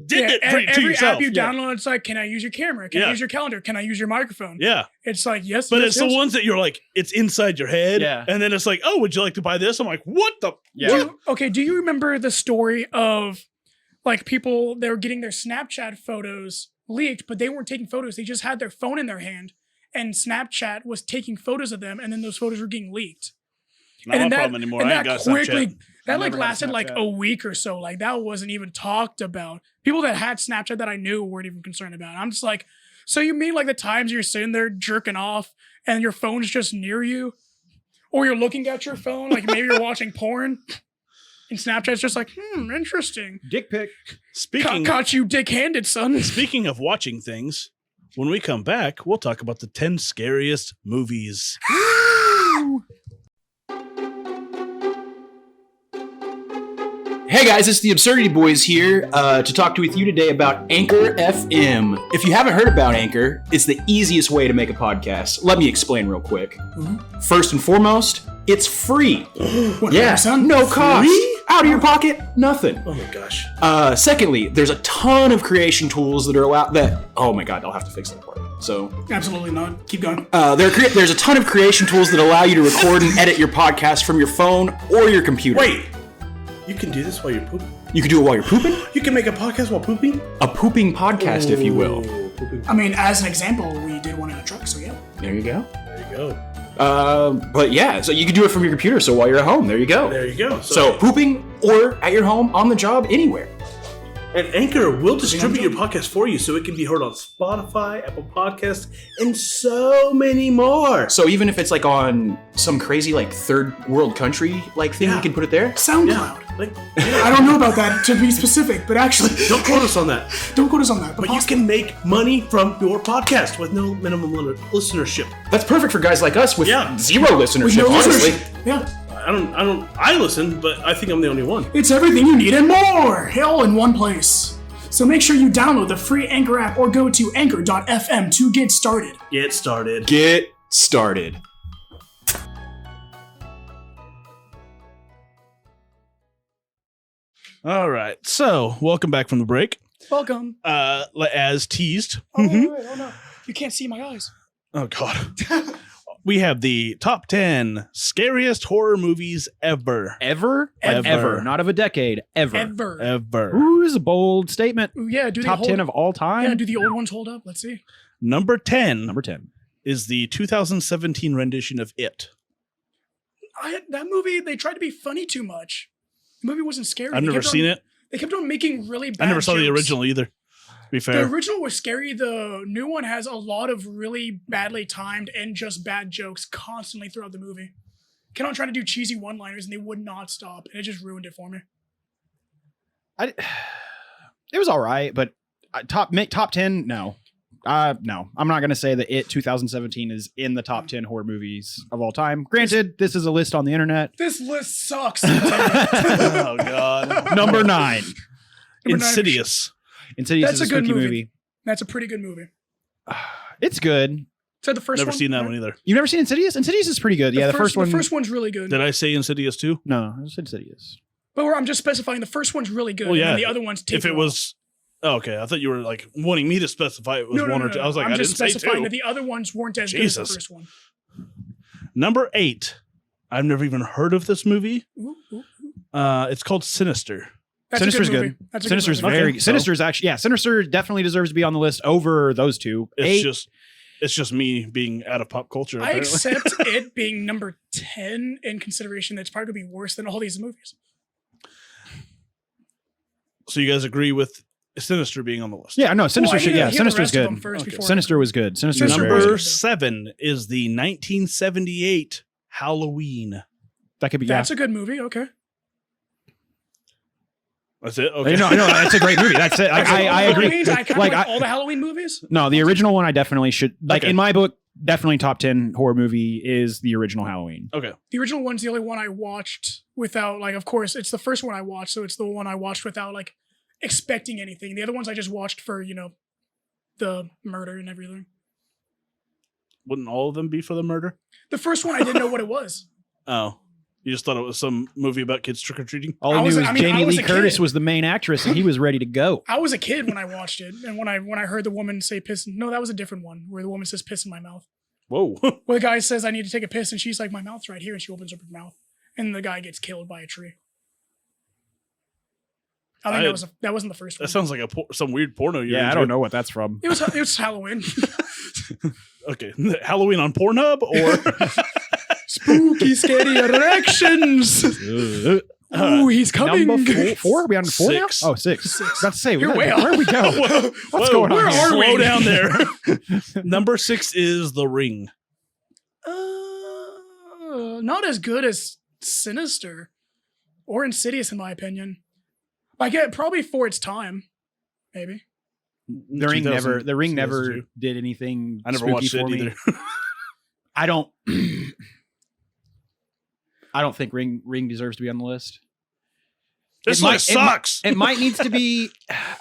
did it to every yourself. app you Yeah. download, it's like, can I use your camera? Can I Yeah. use your calendar? Can I use your microphone? Yeah, It's like, yes, but yes, it's the yes. ones that you're like, it's inside your head. Yeah. And then it's like, oh, would you like to buy this? I'm like, what the? Yeah. Do you remember the story of like people, they were getting their Snapchat photos leaked, but they weren't taking photos. They just had their phone in their hand and Snapchat was taking photos of them and then those photos were getting leaked. Not my then problem anymore. and I ain't that got quickly, Snapchat. that I've like never had lasted like Snapchat. a week or so. Like that wasn't even talked about. People that had Snapchat that I knew weren't even concerned about it. I'm just like, so you mean like the times you're sitting there jerking off and your phone's just near you? Or you're looking at your phone, like maybe you're watching porn and Snapchat's just like, interesting. dick pic. Caught you dick-handed, son. Speaking of watching things, when we come back, we'll talk about the 10 scariest movies. Hey guys, it's the Absurdity Boys here to talk with you today about Anchor FM. If you haven't heard about Anchor, it's the easiest way to make a podcast. Let me explain real quick. First and foremost, it's free. Yeah, no cost. Out of your pocket, nothing. Oh my gosh. Secondly, there's a ton of creation tools that are allowed that, oh my god, I'll have to fix that part. So, Absolutely not. Keep going. there's a ton of creation tools that allow you to record and edit your podcast from your phone or your computer. Wait, you can do this while you're pooping? You can do it while you're pooping? You can make a podcast while pooping? A pooping podcast, if you will. I mean, as an example, we did one in a truck, so yeah. There you go. There you go. But yeah, so you can do it from your computer. So while you're at home, there you go. There you go. So pooping or at your home, on the job, anywhere. And Anchor will distribute your podcast for you so it can be heard on Spotify, Apple Podcasts, and so many more. So even if it's like on some crazy like third world country like thing, Yeah. you can put it there. SoundCloud. Like, I don't know about that, to be specific, but actually, don't quote us on that. don't quote us on that. But you can make money from your podcast with no minimum listenership. That's perfect for guys like us with Yeah. zero listenership, no honestly. listenership. Yeah. I listen, but I think I'm the only one. It's everything you need and more, all in one place. So make sure you download the free Anchor app or go to anchor.fm to get started. Get started. Get started. All right. So, welcome back from the break. Welcome. As teased. Oh, wait, oh no. You can't see my eyes. Oh God. we have the top 10 scariest horror movies ever. Ever? Ever. Not of a decade. Ever. Ever. Ooh, is a bold statement. Ooh, yeah, do Top 10 of all time? Yeah, do the old ones hold up? Let's see. Number 10 Number 10. is the 2017 rendition of It. That movie, they tried to be funny too much. The movie wasn't scary. I've never seen it. They kept on making really bad I never saw the jokes. original either, to be The fair. original was scary. The new one has a lot of really badly timed and just bad jokes constantly throughout the movie. Kept on trying to do cheesy one-liners and they would not stop. And it just ruined it for me. It was all right, but top 10, no. No, I'm not going to say that It 2017 is in the top 10 horror movies of all time. Granted, this is a list on the internet. This list sucks. Oh, God. Number 9. Number 9. Insidious. Insidious That's is a a good spooky movie. movie. That's a pretty good movie. It's good. So the first Never one? seen that one either. You've never seen Insidious? Insidious is pretty good. Yeah, the first one. The first one's really good. Did I say Insidious too? No, it's Insidious. But I'm just specifying the first one's really good. Well, yeah. And the other one's take If it was... Oh, okay. I thought you were like wanting me to specify it was one or two. I was like, I'm I just didn't say specifying two. that the other ones weren't as good as the Jesus. first one. Number 8. I've never even heard of this movie. Ooh, ooh. It's called Sinister. That's Sinister's a good movie. good. That's a Sinister's good movie. very. Okay, so- Sinister's actually. Yeah, Sinister definitely deserves to be on the list over those two. It's just me being out of pop culture. I Apparently. accept it being number 10 in consideration. That's probably going to be worse than all these movies. So you guys agree with Sinister being on the list? Yeah, no, Sinister. Well, I need to hear the Sinister's rest of good. them first Okay. before- Sinister was good. Sinister's Sinister very Number good. 7 is the 1978 Halloween. That could be. That's a good movie. Okay. That's it. Yeah. Okay. No, that's a great movie. That's it. I agree. Halloween's, I kind of Like, like I- all the Halloween movies. No, the original one I definitely should like. Okay. In my book, definitely top 10 horror movie is the original Halloween. Okay. The original one's the only one I watched without, like, of course, it's the first one I watched, so it's the one I watched without, like, expecting anything. The other ones I just watched for, the murder and everything. Wouldn't all of them be for the murder? The first one I didn't know what it was. Oh. You just thought it was some movie about kids trick or treating? All I I knew was- was I mean, I Jamie was Lee a Curtis kid. was the main actress, and he was ready to go. I was a kid when I watched it, and when I heard the woman say piss, no, that was a different one, where the woman says piss in my mouth. Whoa. Where the guy says I need to take a piss, and she's like, my mouth's right here, and she opens up her mouth, and the guy gets killed by a tree. I think that wasn't the first one. That sounds like some weird porno. You're Yeah, I into. don't know what that's from. It was Halloween. Okay. Halloween on Pornhub or Spooky, scary erections. Ooh, he's coming. Number 4? Are we on 4 now? 6. Oh, 6. Six. About to say, You're where way where we go? Whoa, What's going on where here? are we? Slow down there. Number 6 is The Ring. Not as good as Sinister or Insidious, in my opinion. I get probably for its time, maybe. The Ring never 2002. did anything I never spooky watched it for me. either. I don't think Ring deserves to be on the list. This It might- list sucks. It might needs to be.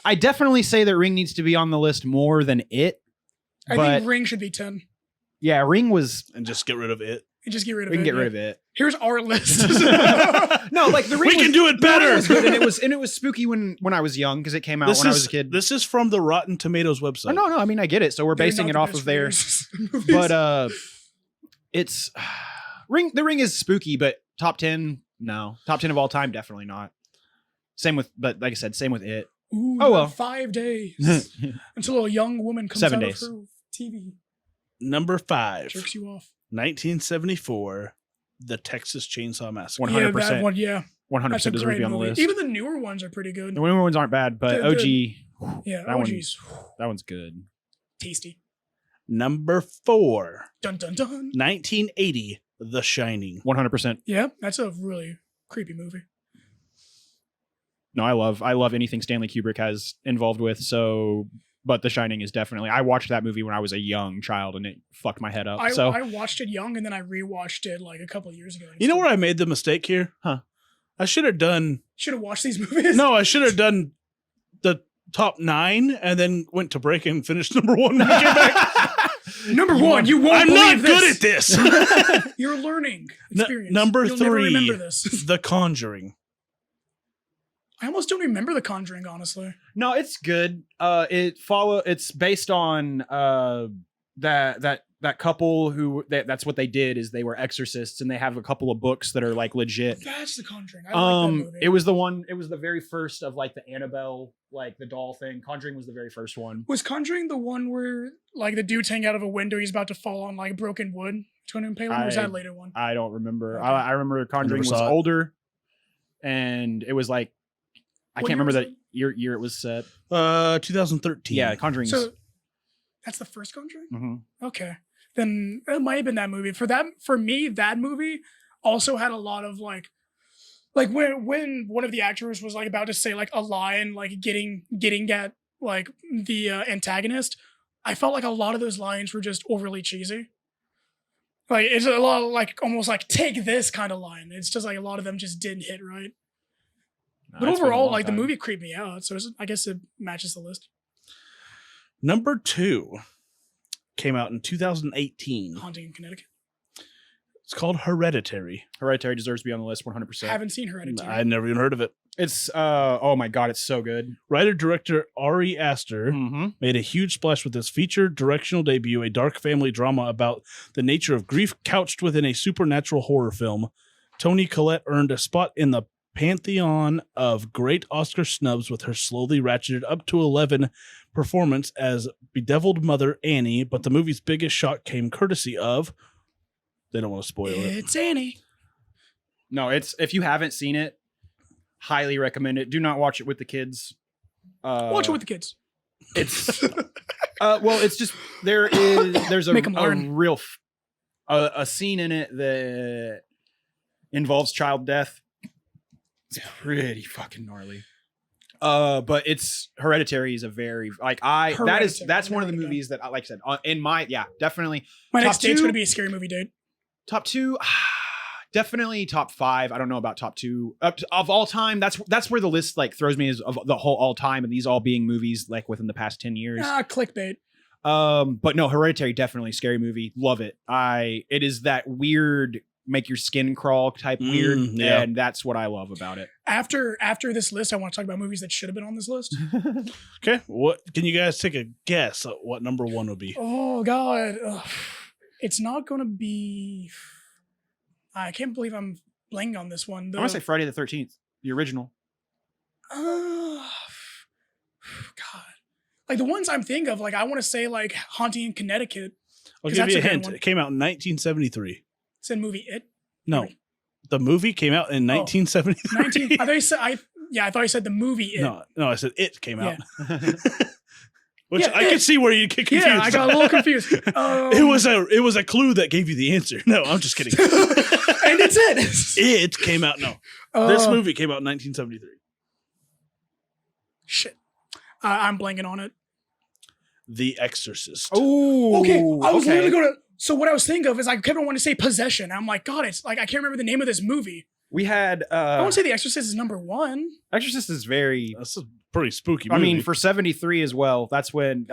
I definitely say that Ring needs to be on the list more than It. I But think Ring should be 10. yeah, Ring was. And just get rid of it. And just get rid of We it. can get rid of it. Here's our list. No, like the Ring. We can do it the Ring better. was good, and it was spooky when I was young because it came out when I was a kid. This is from the Rotten Tomatoes website. Oh, no, I mean I get it. So we're They're basing not it the off best of there. movies. But it's Ring. The Ring is spooky, but top 10, no. Top 10 of all time, definitely not. Same with, but like I said, same with It. Ooh, Oh, well. 5 days until a young woman comes 7 out days. of her TV, Number 5, jerks you off. 1974, The Texas Chainsaw Massacre. 100%. Yeah, that one. Yeah, 100% that's a deserves to great be on the movie. list. Even the newer ones are pretty good. The newer ones aren't bad, but The- OG, Yeah, that one- OG's that one's good. tasty. Number 4, Dun dun dun. 1980, The Shining. 100%. Yeah, that's a really creepy movie. No, I love anything Stanley Kubrick has involved with. So, but The Shining is definitely. I watched that movie when I was a young child, and it fucked my head up. I watched it young and then I rewatched it like a couple of years ago. You know where I made the mistake here? Huh. I should have done... Should have watched these movies. No, I should have done the top 9 and then went to break and finished number 1 when we came back. Number one, you won't I'm not believe good at this. this. You're learning experience. Number You'll never 3, remember this. The Conjuring. I almost don't remember The Conjuring, honestly. No, it's good. It's based on that that couple who that's what they did is they were exorcists, and they have a couple of books that are like legit. That's The Conjuring. I like that movie. It was the very first of like the Annabelle, like the doll thing. Conjuring was the very first one. Was Conjuring the one where like the dude's hanging out of a window, he's about to fall on like broken wood? It's going to impale him, or was that a later one? I don't remember. Okay. I remember Conjuring was saw it. older, and it was like I What can't year remember was that year it was set. 2013. Yeah, Conjuring. So that's the first Conjuring? Mhm. Okay. Then it might have been that movie. For me, that movie also had a lot of like when one of the actors was like about to say like a line, like getting at like the antagonist, I felt like a lot of those lines were just overly cheesy. Like it's a lot of like almost like take this kind of line. It's just like a lot of them just didn't hit right. But It's been a overall, long like time. the movie creeped me out, so I guess it matches the list. Number 2 came out in 2018. Haunting in Connecticut. It's called Hereditary. Hereditary deserves to be on the list 100%. Haven't seen Hereditary. I'd never even heard of it. It's oh my god, it's so good. Writer-director Ari Aster Mm-hmm. made a huge splash with this feature directional debut, a dark family drama about the nature of grief couched within a supernatural horror film. Toni Collette earned a spot in the pantheon of great Oscar snubs with her slowly ratcheted up to 11 performance as bedeviled mother Annie, but the movie's biggest shock came courtesy of... They don't want to spoil it. It's Annie. No, it's if you haven't seen it, highly recommend it. Do not watch it with the kids. Watch it with the kids. It's well, it's just there's Make 'em a learn. real a scene in it that involves child death. It's pretty fucking gnarly. But it's Hereditary is a very like that's Hereditary, one of the there we go. movies that I like I said in my definitely My Top next date's two? going to be a scary movie date. top 2. Definitely top 5. I don't know about top 2 of all time. That's where the list like throws me as of the whole all time, and these all being movies like within the past 10 years. Clickbait. But no, Hereditary definitely scary movie. Love it. It is that weird make your skin crawl type weird, yeah. and that's what I love about it. After this list, I want to talk about movies that should have been on this list. Okay, what can you guys take a guess at what number 1 would be? Oh God, Ugh. It's not going to be. I can't believe I'm blanking on this one. I want to say Friday the 13th, the original. God, like the ones I'm thinking of, like I want to say like Haunting in Connecticut. I'll 'Cause give you a that's a good hint. one. It came out in 1973. It's in movie It. No, the movie came out in 1973. 19. I thought you said I thought you said the movie It. No, I said it came out. Yeah. Which Yeah, I could see where you get confused. Yeah, I got a little confused. It was a clue that gave you the answer. No, I'm just kidding. And it's it. It came out. No, this movie came out in 1973. Shit. I'm blanking on it. The Exorcist. Oh, Okay, I was literally going to. So what I was thinking of is I kept on wanting to say Possession. I'm like, God, it's like I can't remember the name of this movie. We had I want to say The Exorcist is number 1. Exorcist is very. That's a pretty spooky I movie. mean, for 73 as well. That's when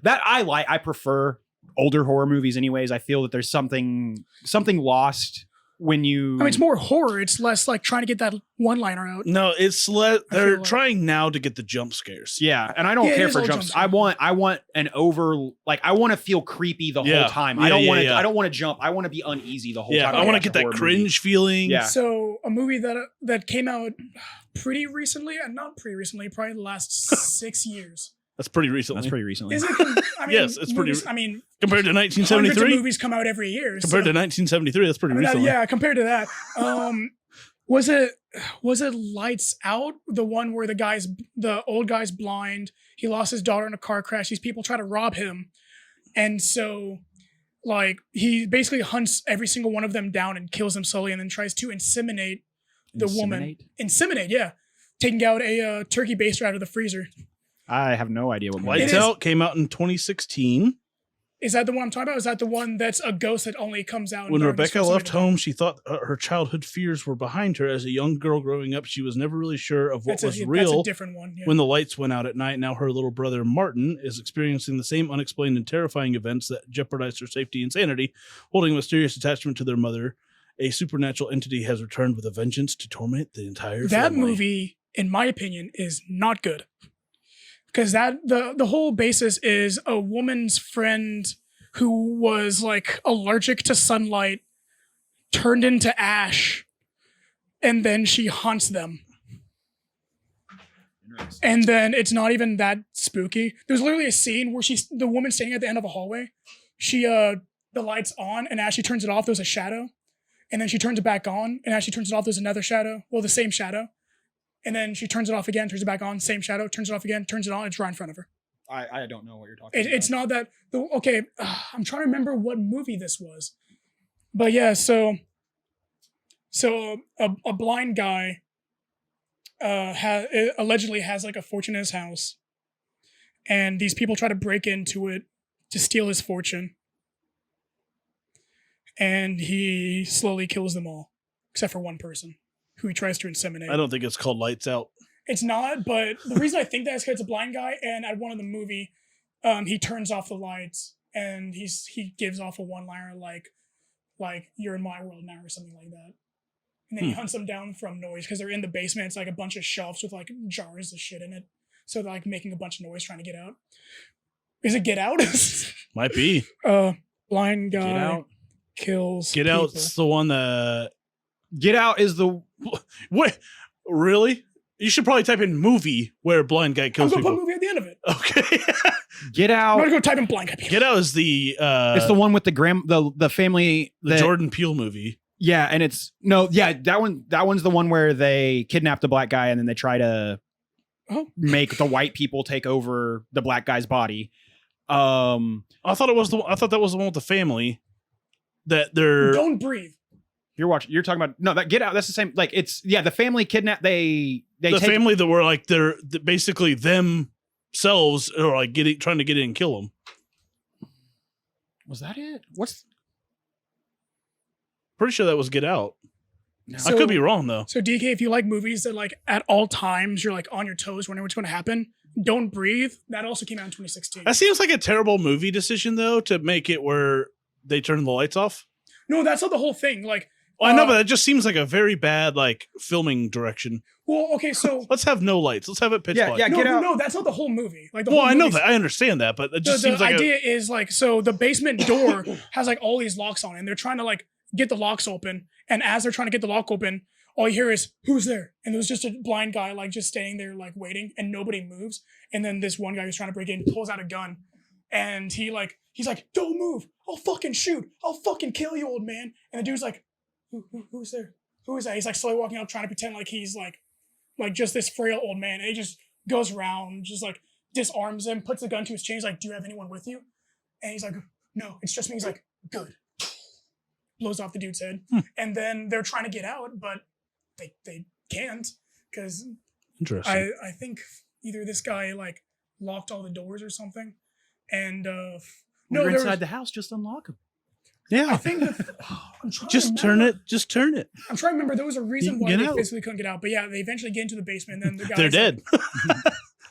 that I prefer older horror movies. Anyways, I feel that there's something lost when you. I mean, it's more horror. It's less like trying to get that one-liner out. no, it's feel they're like- trying now to get the jump scares. Yeah, and I don't Yeah, it care is for all jumps. jump I want an over I want to feel creepy the Yeah. whole time. Yeah, I don't yeah, want to yeah. I don't want to jump. I want to be uneasy the whole Yeah, time. I want to watch get a that horror movie. cringe feeling. Yeah. So a movie that came out pretty recently, and not pretty recently, probably the last 6 years. That's pretty recently. That's pretty recently. Is it? I mean, Yes, it's pretty- movies, I mean, compared to hundreds of 1973. movies come out every year. Compared to 1973, that's pretty I mean, recently. yeah, compared to that. Was it Lights Out? The one where the old guy's blind. He lost his daughter in a car crash. These people try to rob him, and so like he basically hunts every single one of them down and kills them slowly, and then tries to inseminate the woman. Inseminate, yeah, taking out a turkey baster out of the freezer. I have no idea what movie. Lights It is- Out came out in 2016. Is that the one I'm talking about? Is that the one that's a ghost that only comes out When in darkness Rebecca for left somebody to- home, she thought her childhood fears were behind her. As a young girl growing up, she was never really sure of what was That's real a different one. Yeah. when the lights went out at night. Now her little brother Martin is experiencing the same unexplained and terrifying events that jeopardized her safety and sanity. Holding a mysterious attachment to their mother, a supernatural entity has returned with a vengeance to torment the entire That family. movie, in my opinion, is not good. Because the whole basis is a woman's friend who was like allergic to sunlight, turned into ash, and then she hunts them. And then it's not even that spooky. There's literally a scene where the woman standing at the end of a hallway. She the light's on, and as she turns it off, there's a shadow. And then she turns it back on, and as she turns it off, there's another shadow. Well, the same shadow. And then she turns it off again, turns it back on, same shadow, turns it off again, turns it on, it's right in front of her. I don't know what you're talking about. It's not that. Okay, I'm trying to remember what movie this was. But yeah, so a blind guy allegedly has like a fortune in his house, and these people try to break into it to steal his fortune, and he slowly kills them all except for one person who he tries to inseminate. I don't think it's called Lights Out. It's not, but the reason I think that is because it's a blind guy, and at one of the movie, he turns off the lights and he gives off a one-liner like "You're in my world now" or something like that. And then he hunts them down from noise because they're in the basement. It's like a bunch of shelves with like jars of shit in it. So they're like making a bunch of noise trying to get out. Is it Get Out? Might be. Blind guy Get Out. kills Get people. Out's the one that. Get Out is the What? Really? You should probably type in movie where blind guy I'm kills gonna put people. movie at the end of it. Okay. Get I'm Out. gonna go type in blind guy. Get Out is the It's the one with the family the that, Jordan Peele movie. Yeah, and that one's the one where they kidnap the black guy and then they try to make the white people take over the black guy's body. I thought that was the one with the family that they're Don't Breathe. You're talking about that Get Out. That's the same. Like it's the family kidnap. They the take, family that were like they're basically themselves or like trying to get in and kill them. Was that it? What's Pretty sure that was Get Out. I So- could be wrong though. So DK, if you like movies that like at all times you're like on your toes, wondering what's going to happen, Don't Breathe. That also came out in 2016. That seems like a terrible movie decision though to make it where they turn the lights off. No, that's not the whole thing. Like, Well, I know, but it just seems like a very bad like filming direction. well, okay, so Let's have no lights. Let's have it pitch black. yeah. Get Out. no, that's not the whole movie. Like the Well, whole I know movie's- that. I understand that, but it just the seems like idea is like, so the basement door has like all these locks on it, and they're trying to like get the locks open. And as they're trying to get the lock open, all you hear is, "Who's there?" And there's just a blind guy like just standing there like waiting, and nobody moves. And then this one guy who's trying to break in pulls out a gun, and he's like, "Don't move! I'll fucking shoot! I'll fucking kill you, old man!" And the dude's like, "Who's there? Who is that?" He's like slowly walking up, trying to pretend like he's like just this frail old man. And he just goes around, just like disarms him, puts the gun to his chin. He's like, "Do you have anyone with you?" And he's like, "No, it's just me." He's like, "Good." Blows off the dude's head. And then they're trying to get out, but they can't because interesting. I think either this guy like locked all the doors or something. And no, You're there inside was, the house. Just unlock them. Yeah, I think that I'm trying just to turn remember. it. Just turn it. I'm trying to remember. There was a reason You can why get they out. physically couldn't get out. But yeah, they eventually get into the basement. And then the guys They're dead.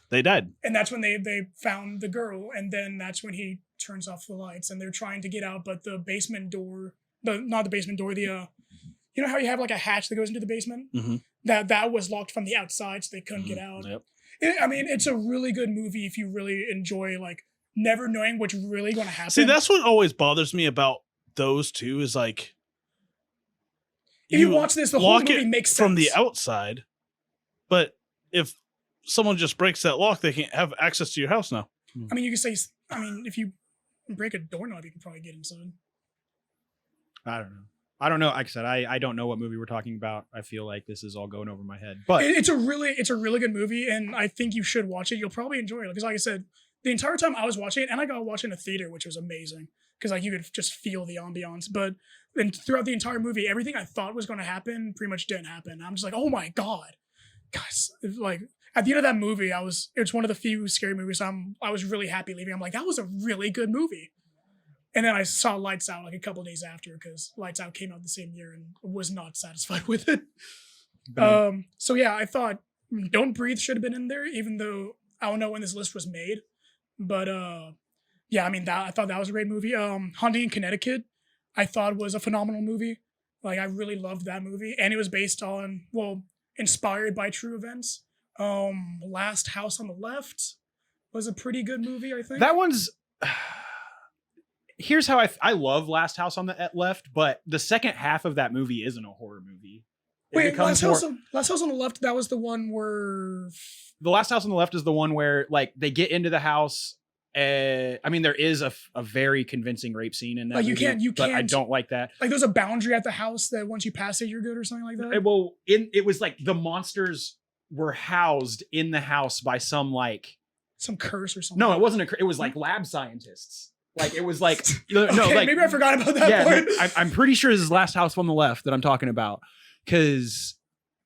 They died. And that's when they found the girl, and then that's when he turns off the lights, and they're trying to get out, but the basement door, not the basement door, you know how you have like a hatch that goes into the basement? Mhm. That was locked from the outside, so they couldn't get out. Yep. I mean, it's a really good movie if you really enjoy like never knowing what's really going to happen. See, that's what always bothers me about those two is like if you watch this, the whole lock movie it makes sense from the outside, but if someone just breaks that lock, they can't have access to your house now. I mean, you could say, if you break a doorknob, you can probably get inside. I don't know. Like I said, I don't know what movie we're talking about. I feel like this is all going over my head. But It's a really good movie, and I think you should watch it. You'll probably enjoy it because, like I said, the entire time I was watching it, and I got to watch it in a theater, which was amazing because like you could just feel the ambiance. But then throughout the entire movie, everything I thought was going to happen pretty much didn't happen. I'm just like, oh my god, guys! Like at the end of that movie, it's one of the few scary movies I was really happy leaving. I'm like, that was a really good movie. And then I saw Lights Out like a couple days after because Lights Out came out the same year and was not satisfied with it. So yeah, I thought Don't Breathe should have been in there, even though I don't know when this list was made. But yeah, I mean I thought that was a great movie. Haunting in Connecticut, I thought was a phenomenal movie. Like I really loved that movie, and it was based on inspired by true events. Last House on the Left was a pretty good movie, I think. that one's here's how I love Last House on the Left, but the second half of that movie isn't a horror movie. Wait, Last House on the Left, that was the one where... The Last House on the Left is the one where like they get into the house. I mean, there is a very convincing rape scene in that movie, but I don't like that. Like there's a boundary at the house that once you pass it, you're good or something like that? Well, it was like the monsters were housed in the house by some curse or something. No, it wasn't it was like lab scientists. Like it was like no, okay, like maybe I forgot about that part. No, I'm pretty sure this is Last House on the Left that I'm talking about, because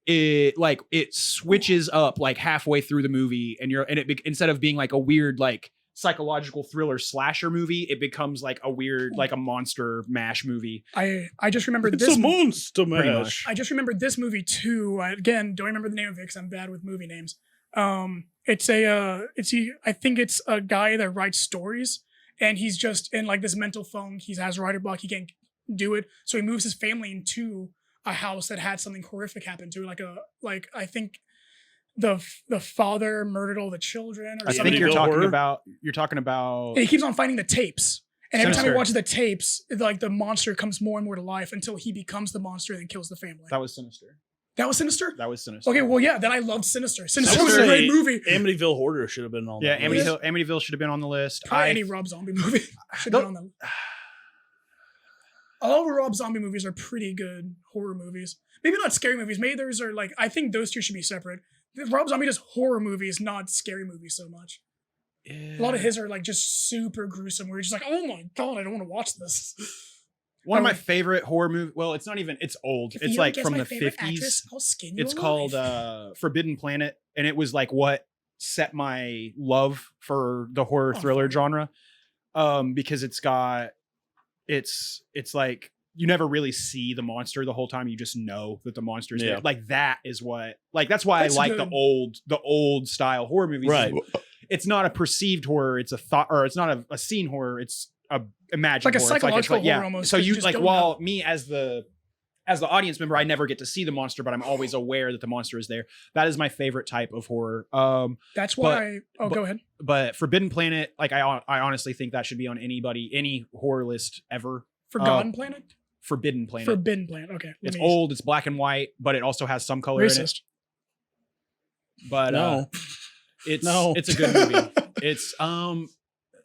it switches up like halfway through the movie, and instead of being like a weird like psychological thriller slasher movie, it becomes like a weird like a monster mash movie. I just remembered It's this a monster mash. I just remembered this movie too. Again, don't remember the name of it because I'm bad with movie names. I think it's a guy that writes stories, and he's just in like this mental phone. He has writer block. He can't do it, so he moves his family into a house that had something horrific happen to. I think the father murdered all the children. Or I something. think you're talking about. He keeps on finding the tapes. And every time Sinister. he watches the tapes, like the monster comes more and more to life until he becomes the monster and then kills the family. That was Sinister. That was Sinister? That was Sinister. Okay, well, yeah, then I loved Sinister. Sinister I was would a great say movie. Amityville Horror should have been on. Yeah, that list. Amityville should have been on the list. Probably any Rob Zombie movie should have been on the All Rob Zombie movies are pretty good horror movies. Maybe not scary movies. Maybe those are like, I think those two should be separate. Rob Zombie does horror movies, not scary movies so much. Yeah. A lot of his are like just super gruesome where you're just like, oh my God, I don't want to watch this. One of my favorite horror movies. Well, it's not even. It's old. If It's you like don't guess from my the favorite 50s. actress, I'll skin you It's alive. called Forbidden Planet, and it was like what set my love for the horror thriller genre. Because it's like you never really see the monster the whole time. You just know that the monster's there. Like that is what. Like that's why That's I like good. the old style horror movies. Right. It's not a perceived horror. It's a thought, or it's not a scene horror. It's a imagined Like a horror. psychological horror almost, So 'cause you you just like don't while me as the audience member, I never get to see the monster, but I'm always aware that the monster is there. That is my favorite type of horror. That's why go ahead. But Forbidden Planet, like I honestly think that should be on any horror list ever. Forgotten Planet? Forbidden Planet. Forbidden Planet. Okay. It's old. It's black and white, but it also has some color in it. Racist. But No. it's a good movie. It's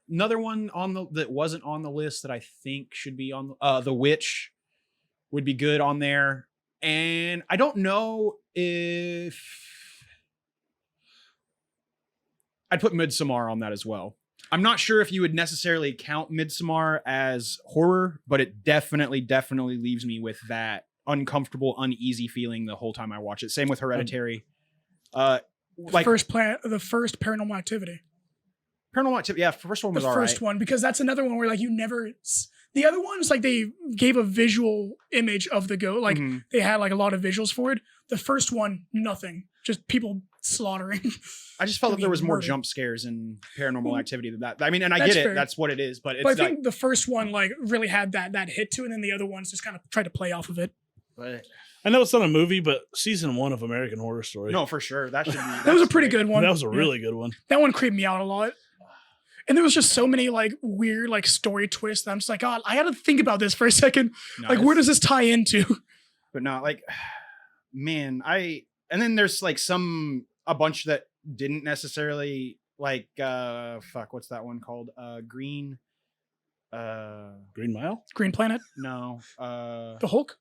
another one that wasn't on the list that I think should be on The Witch would be good on there. And I don't know if I'd put Midsommar on that as well. I'm not sure if you would necessarily count Midsommar as horror, but it definitely leaves me with that uncomfortable, uneasy feeling the whole time I watch it. Same with Hereditary. The first Paranormal Activity. Paranormal Activity, yeah, first one was The all first right. one, because that's another one where like you never. The other ones, like they gave a visual image of the goat, like Mhm. they had like a lot of visuals for it. The first one, nothing, just people slaughtering. I just felt that there was more murdered. jump scares in Paranormal Activity than that. I mean, and I That's get it, fair. that's what it is, but it's But I like, think the first one like really had that hit to it, and then the other ones just kind of tried to play off of it. but, I know it's not a movie, but season 1 of American Horror Story. no, for sure, that should be. That was a pretty good one. that was a Yeah. really good one. That one creeped me out a lot. And there was just so many like weird like story twists that I'm just like, God, I had to think about this for a second. Like, where does this tie into? But no, like, man, and then there's like a bunch that didn't necessarily like, what's that one called? Green Mile? Green Planet, no, the Hulk,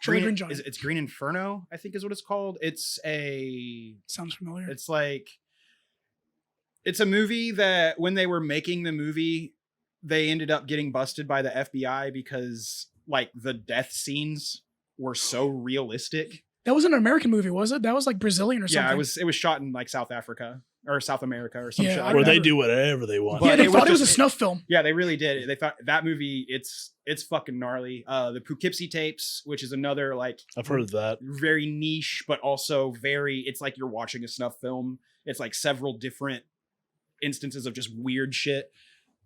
Green Giant. it's Green Inferno, I think is what it's called. It's Sounds familiar. It's like, it's a movie that when they were making the movie, they ended up getting busted by the FBI because like the death scenes were so realistic. That was an American movie, was it? That was like Brazilian or something. Yeah, it was shot in like South Africa or South America or some Yeah, shit I like Where that. they do whatever they want. Yeah, But they it thought it was just- a snuff film. Yeah, they really did. They thought that movie, it's fucking gnarly. The Poughkeepsie tapes, which is another like I've heard of that. very niche, but also it's like you're watching a snuff film. It's like several different instances of just weird shit.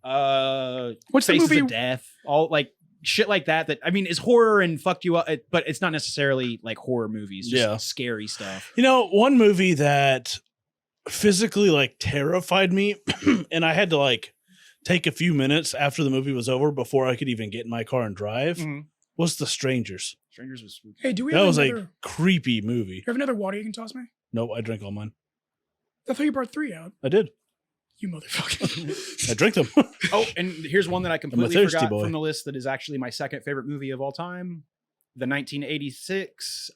What's the Faces movie? of Death, all like shit like that I mean is horror and fucked you up, but it's not necessarily like horror movies, just Yeah. scary stuff. You know, one movie that physically like terrified me and I had to like take a few minutes after the movie was over before I could even get in my car and drive Mhm. was The Strangers. Strangers was spooky. Hey, do we That have was another? a creepy movie. You have another water you can toss me? Nope, I drank all mine. I thought you brought 3 out. I did. You motherfucker. I drank them. Oh, and here's one that I completely thirsty forgot boy. from the list that is actually my second favorite movie of all time. The 1986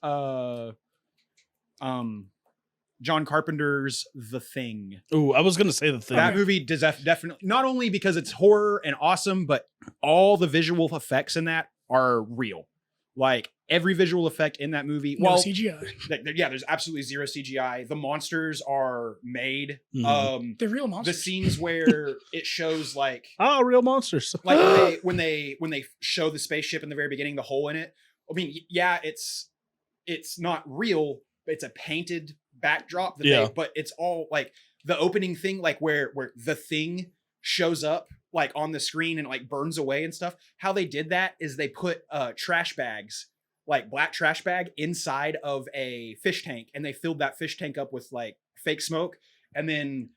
John Carpenter's The Thing. Ooh, I was gonna say The Thing. That movie does definitely, not only because it's horror and awesome, but all the visual effects in that are real. Like every visual effect in that movie. No well, CGI. yeah, there's absolutely zero CGI. The monsters are made. Mhm. They're real The monsters. scenes where it shows like Real monsters. like when they show the spaceship in the very beginning, the hole in it. I mean, yeah, it's not real. It's a painted backdrop that but it's all like the opening thing, like where the thing shows up like on the screen and like burns away and stuff. How they did that is they put trash bags, like black trash bag, inside of a fish tank, and they filled that fish tank up with like fake smoke, and then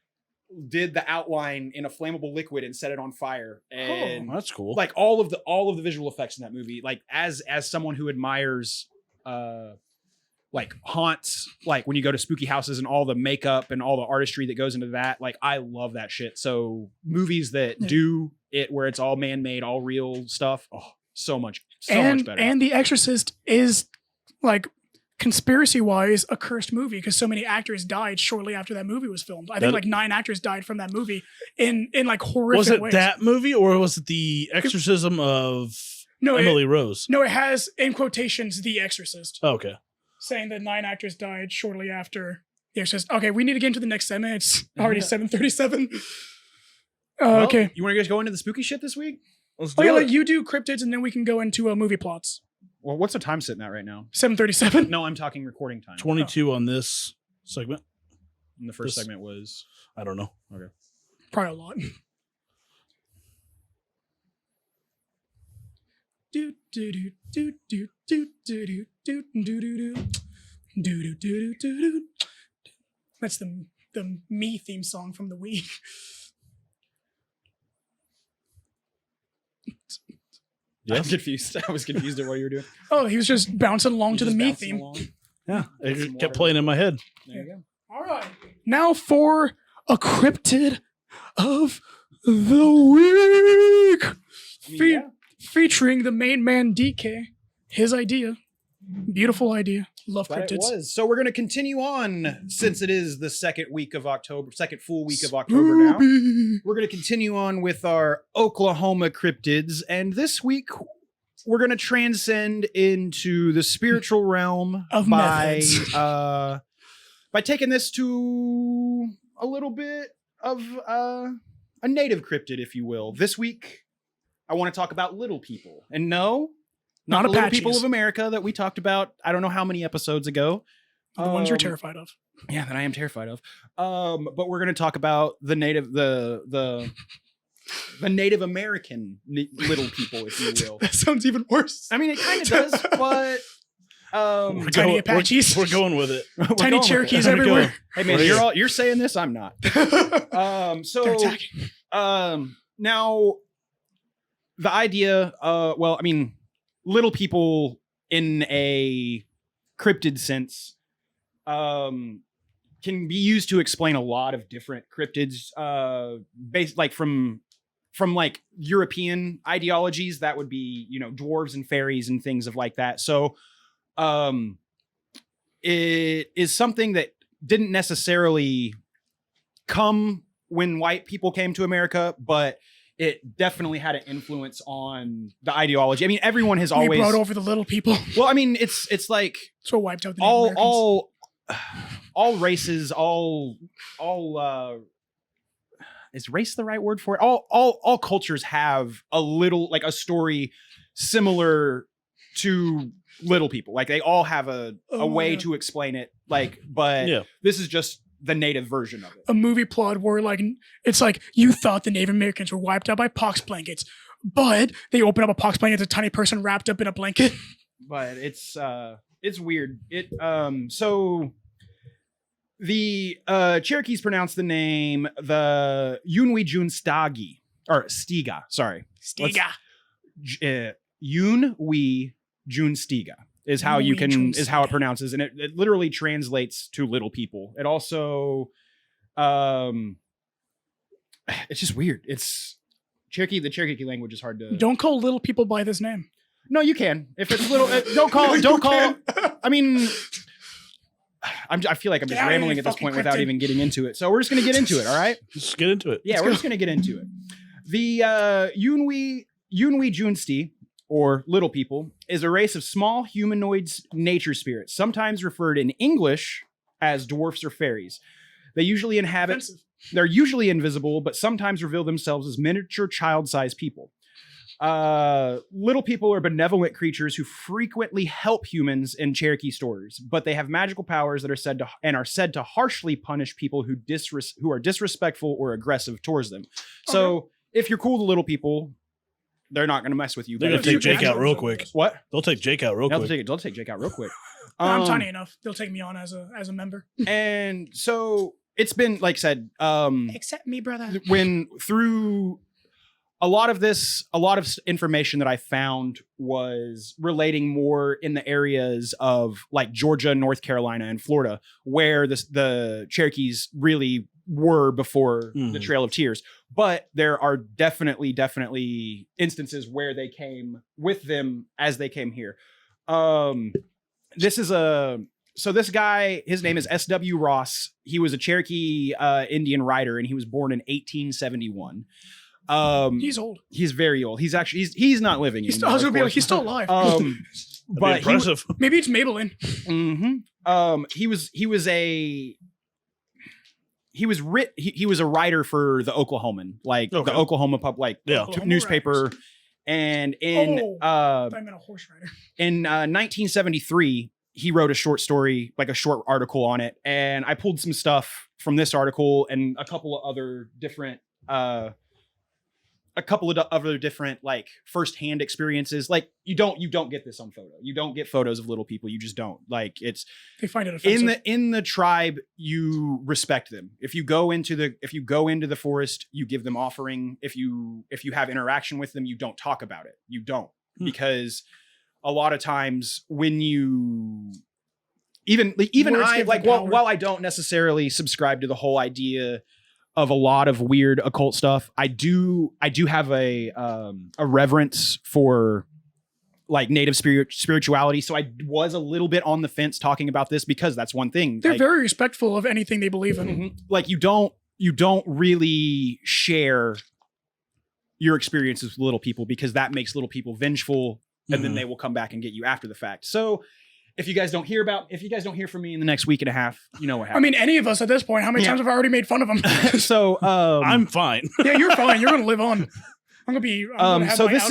did the outline in a flammable liquid and set it on fire. And That's cool. like all of the visual effects in that movie, like as someone who admires like haunts, like when you go to spooky houses and all the makeup and all the artistry that goes into that, like I love that shit. So movies that do it where it's all man-made, all real stuff, so much better. And The Exorcist is like conspiracy wise a cursed movie because so many actors died shortly after that movie was filmed. I think like 9 actors died from that movie in like horrific was it ways. that movie or was it the exorcism of Emily Rose? No, it has in quotations The Exorcist. Okay. Saying that 9 actors died shortly after The Exorcist. Okay, we need to get into the next segment. It's already 7:37. Well, Okay. You want to just go into the spooky shit this week? Let's Oh do yeah, it. like you do cryptids and then we can go into movie plots. Well, what's the time sitting at right now? 7:37. No, I'm talking recording time. 22 on this segment. And the first This- segment was I don't know. Probably a lot. Do do do do do do do do do do do do do do do do. That's the me theme song from the Wii. I'm confused. I was confused at what you were doing. Oh, he was just bouncing along to the Just me bouncing theme. along. Yeah, Get it some kept water. playing in my head. There you go. All right. Now for a cryptid of the week. I mean, yeah. Featuring the main man DK. His idea. Beautiful idea. Love But it cryptids. was. So we're going to continue on since it is the second full week of October now. Spooky. We're going to continue on with our Oklahoma cryptids. And this week, we're going to transcend into the spiritual realm Of by methods. by taking this to a little bit of a native cryptid, if you will. This week, I want to talk about little people. And no, not the little Apaches. people of America that we talked about, I don't know how many episodes ago. The ones you're Um, terrified of. Yeah, that I am terrified of. But we're going to talk about the native, the Native American little people, if you will. That sounds even worse. I mean, it kind of does, but We're Tiny going- Apaches. We're going with it. we're Tiny going with it. Cherokees There we go. everywhere. Hey man, We're you're saying this, I'm not. They're So attacking. now the idea, well, I mean, little people in a cryptid sense, can be used to explain a lot of different cryptids, based like from like European ideologies. That would be, dwarves and fairies and things of like that. So, it is something that didn't necessarily come when white people came to America, but it definitely had an influence on the ideology. I mean, everyone has We always, brought over the little people. well, I mean, it's like So wiped out the Native Americans. all races, is race the right word for it? All cultures have a little, like a story similar to little people. Like they all have a Oh, way yeah. to explain it. Like, but Yeah. this is just the native version of it. A movie plot where like it's like you thought the Native Americans were wiped out by pox blankets, but they open up a pox blanket, it's a tiny person wrapped up in a blanket. But it's weird. So the Cherokees pronounce the name the Yunwi Junstagi, or Stiga. Sorry, Stiga. Yun Wee Jun Stiga is how you can is how it pronounces, and it literally translates to little people. It also, it's just weird. It's Cherokee. The Cherokee language is hard to. Don't call little people by this name. No, you can. If it's little, don't call. Don't call. I mean, I feel like I'm just rambling at this point without even getting into it. So we're just gonna get into it. All right. Just get into it. Yeah, we're just gonna get into it. The Yunwi Junsti, or little people, is a race of small humanoids nature spirits, sometimes referred in English as dwarfs or fairies. They usually inhabit. Offensive. They're usually invisible, but sometimes reveal themselves as miniature child-sized people. Little people are benevolent creatures who frequently help humans in Cherokee stories, but they have magical powers that are said to harshly punish people who are disrespectful or aggressive towards them. So if you're cool to little people, they're not going to mess with you. They're going to take Jake out real quick. What? They'll take Jake out real quick. They'll take Jake out real quick. I'm tiny enough. They'll take me on as a member. And so it's been, like I said, Accept me, brother. when through a lot of information that I found was relating more in the areas of like Georgia, North Carolina, and Florida, where the Cherokees really were before the Trail of Tears. But there are definitely instances where they came with them as they came here. This guy, his name is S.W. Ross. He was a Cherokee Indian rider, and he was born in 1871. He's old. He's very old. He's actually he's not living anymore. I was gonna be like, he's still alive. But impressive. Maybe it's Maybelline. He was a writer for the Oklahoman, like the Oklahoma newspaper. And in I meant a horse rider. In 1973, he wrote a short story, like a short article on it, and I pulled some stuff from this article and a couple of other different like firsthand experiences. Like you don't get this on photo. You don't get photos of little people. You just don't. Like they find it offensive. In the tribe, you respect them. If you go into the forest, you give them offering. If you have interaction with them, you don't talk about it. You don't, because a lot of times when you even I like while I don't necessarily subscribe to the whole idea of a lot of weird occult stuff, I do have a reverence for like native spirituality. So I was a little bit on the fence talking about this, because that's one thing. They're very respectful of anything they believe in. Like you don't really share your experiences with little people, because that makes little people vengeful, and then they will come back and get you after the fact. So if you guys don't hear from me in the next week and a half, you know what happened. I mean, any of us at this point, how many times have I already made fun of him? So I'm fine. Yeah, you're fine. You're gonna live on. I'm gonna be. So this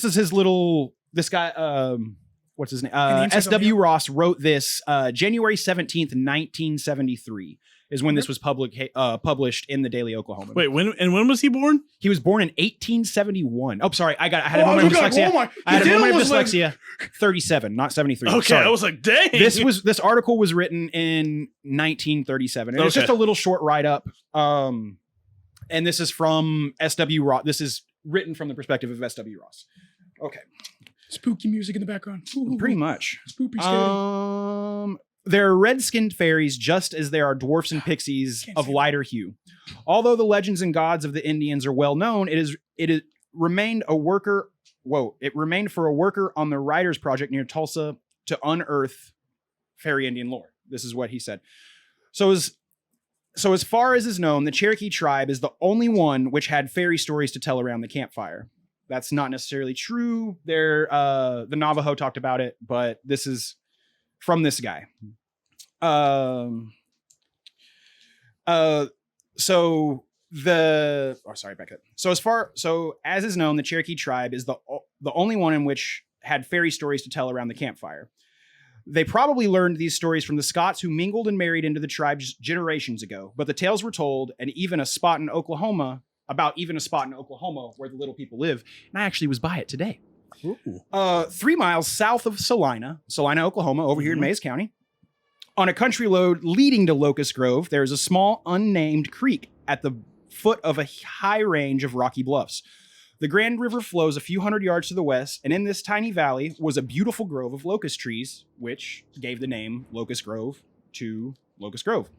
is his little. This guy. What's his name? S.W. Ross wrote this January 17th, 1973. Is when this was published in the Daily Oklahoma. Wait, when was he born? He was born in 1871. Oh, sorry, I had a moment of dyslexia. I had a moment of dyslexia. 37, not 73. Okay, sorry. I was like, dang. This article was written in 1937. And it's just a little short write-up. And this is from S.W. Ross. This is written from the perspective of S.W. Ross. Okay. Spooky music in the background. Ooh, pretty much. Spooky scary. There are red-skinned fairies, just as there are dwarfs and pixies of lighter hue. Although the legends and gods of the Indians are well known, it remained for a worker on the Writers Project near Tulsa to unearth fairy Indian lore. This is what he said. So as far as is known, the Cherokee tribe is the only one which had fairy stories to tell around the campfire. That's not necessarily true. The Navajo talked about it, but this is from this guy. So as is known, the Cherokee tribe is the only one in which had fairy stories to tell around the campfire. They probably learned these stories from the Scots who mingled and married into the tribe generations ago, but the tales were told, and even a spot in Oklahoma where the little people live. And I actually was by it today. 3 miles south of Salina, Oklahoma, over here in Mays County. On a country road leading to Locust Grove, there is a small unnamed creek at the foot of a high range of rocky bluffs. The Grand River flows a few hundred yards to the west, and in this tiny valley was a beautiful grove of locust trees, which gave the name Locust Grove to Locust Grove.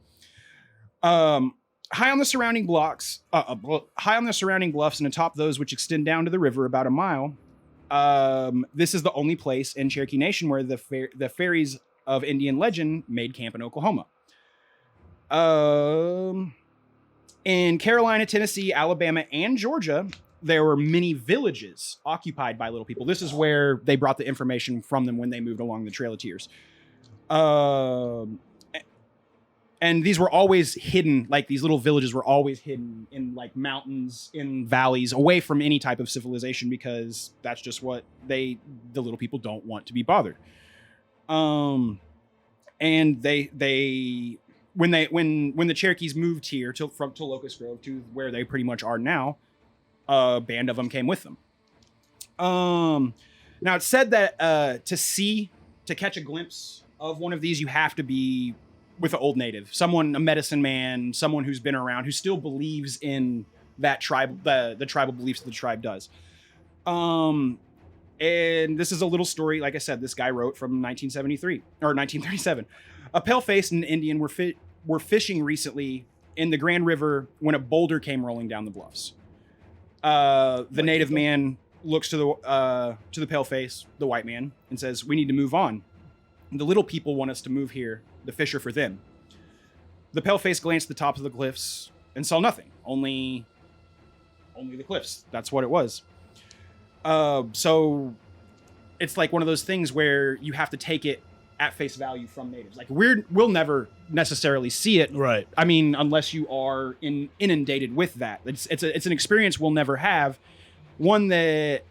High on the surrounding bluffs and atop those which extend down to the river about a mile, this is the only place in Cherokee Nation where the fairies of Indian legend made camp in Oklahoma. In Carolina, Tennessee, Alabama, and Georgia, there were many villages occupied by little people. This is where they brought the information from them when they moved along the Trail of Tears. And these were always hidden, like these little villages were always hidden in like mountains, in valleys, away from any type of civilization, because that's just what the little people don't want to be bothered. And when the Cherokees moved here to Locust Grove, to where they pretty much are now, a band of them came with them. Now it's said that to catch a glimpse of one of these, you have to be with an old native, a medicine man, someone who's been around, who still believes in that tribe, the tribal beliefs that the tribe does. And this is a little story, like I said, this guy wrote from 1973 or 1937. A pale-faced and Indian were fishing recently in the Grand River when a boulder came rolling down the bluffs. The native man looks to the pale-face, the white man, and says, "We need to move on. The little people want us to move here. The fish are for them." The pale-face glanced at the tops of the cliffs and saw nothing. Only the cliffs. That's what it was. So it's like one of those things where you have to take it at face value from natives. Like we'll never necessarily see it. Right. I mean, unless you are inundated with that. It's an experience we'll never have. One that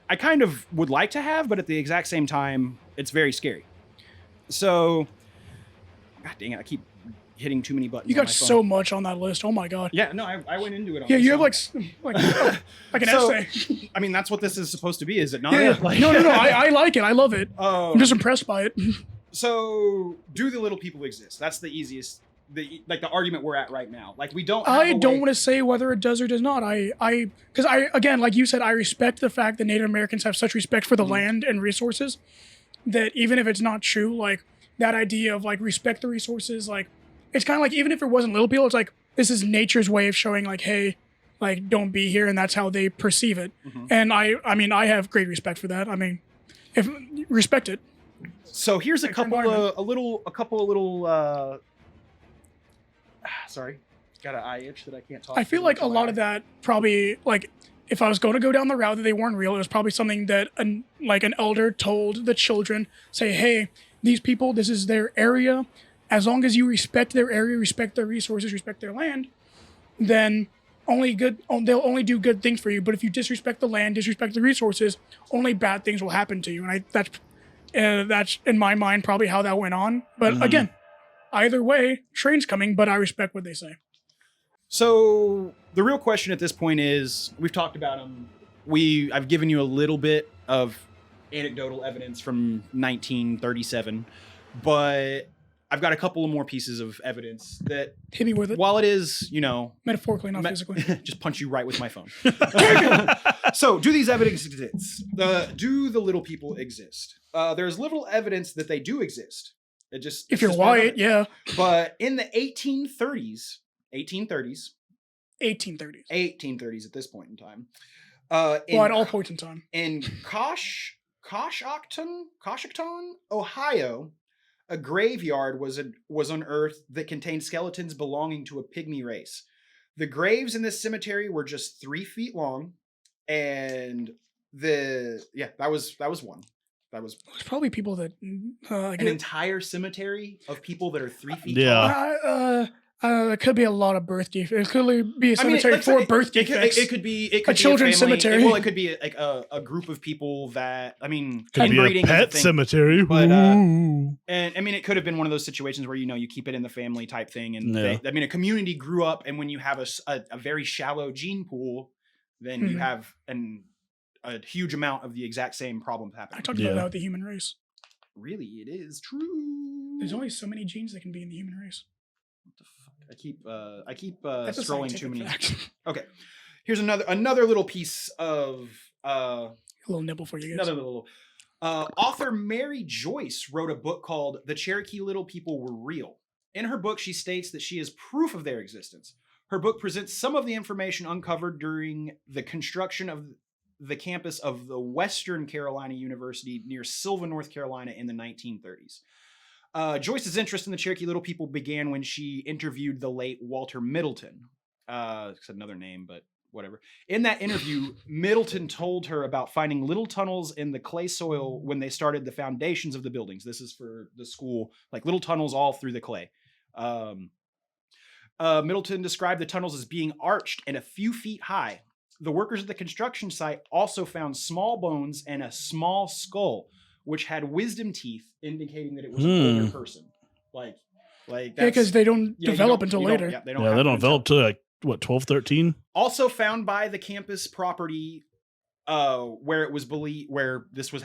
I kind of would like to have, but at the exact same time, it's very scary. So, God dang it, I keep hitting too many buttons. You got so much on that list. Oh my god. Yeah, no, I went into it. Yeah, you have like an essay. I mean, that's what this is supposed to be, is it not? Yeah. Like, No. I like it. I love it. I'm just impressed by it. So, do the little people exist? That's the easiest. The argument we're at right now. Like, we don't. I don't want to say whether it does or does not. Because again, like you said, I respect the fact that Native Americans have such respect for the land and resources that even if it's not true, like that idea of like respect the resources, like it's kind of like even if it wasn't little people, it's like this is nature's way of showing like, hey, like don't be here, and that's how they perceive it. Mm-hmm. And I mean, I have great respect for that. I mean, if respect it. So here's a couple of little. Sorry, got an eye itch that I can't talk. I feel like a lot of that probably, like, if I was going to go down the route that they weren't real, it was probably something that an elder told the children, say, hey, these people, this is their area. As long as you respect their area, respect their resources, respect their land, then they'll only do good things for you. But if you disrespect the land, disrespect the resources, only bad things will happen to you. And that's in my mind probably how that went on. But again, either way, train's coming, but I respect what they say. So the real question at this point is, we've talked about them. I've given you a little bit of anecdotal evidence from 1937, but I've got a couple of more pieces of evidence that hit me with it. While it is, metaphorically, not physically, just punch you right with my phone. So, do these evidence exist? Do the little people exist? There's little evidence that they do exist. If you're white, yeah. But in the 1830s at this point in time. At all points in time. In Coshocton, Ohio, a graveyard was unearthed that contained skeletons belonging to a pygmy race. The graves in this cemetery were just 3 feet long, and that was one. It's probably people that an entire cemetery of people that are 3 feet tall. It could be a lot of birth defects. It could be a cemetery for birth defects. It could be a children's cemetery. Well, it could be like a group of people that could be a pet cemetery. But and I mean, it could have been one of those situations where you keep it in the family type thing, and a community grew up, and when you have a very shallow gene pool, then you have a huge amount of the exact same problem happening. I talked about that with the human race. Really, it is true. There's only so many genes that can be in the human race. What the fuck? I keep That's a scrolling too scientific many. fact. Okay, here's another little piece of A little nibble for you guys. another little. Author Mary Joyce wrote a book called "The Cherokee Little People Were Real." In her book, she states that she is proof of their existence. Her book presents some of the information uncovered during the construction of the campus of the Western Carolina University near Sylva, North Carolina in the 1930s. Joyce's interest in the Cherokee Little People began when she interviewed the late Walter Middleton. It's another name, but whatever. In that interview, Middleton told her about finding little tunnels in the clay soil when they started the foundations of the buildings. This is for the school, like little tunnels all through the clay. Middleton described the tunnels as being arched and a few feet high. The workers at the construction site also found small bones and a small skull, which had wisdom teeth, indicating that it was an older person. Like Yeah, because they don't develop until later. They They don't develop till like what 12, 13? Also found by the campus property, where it was believed where this was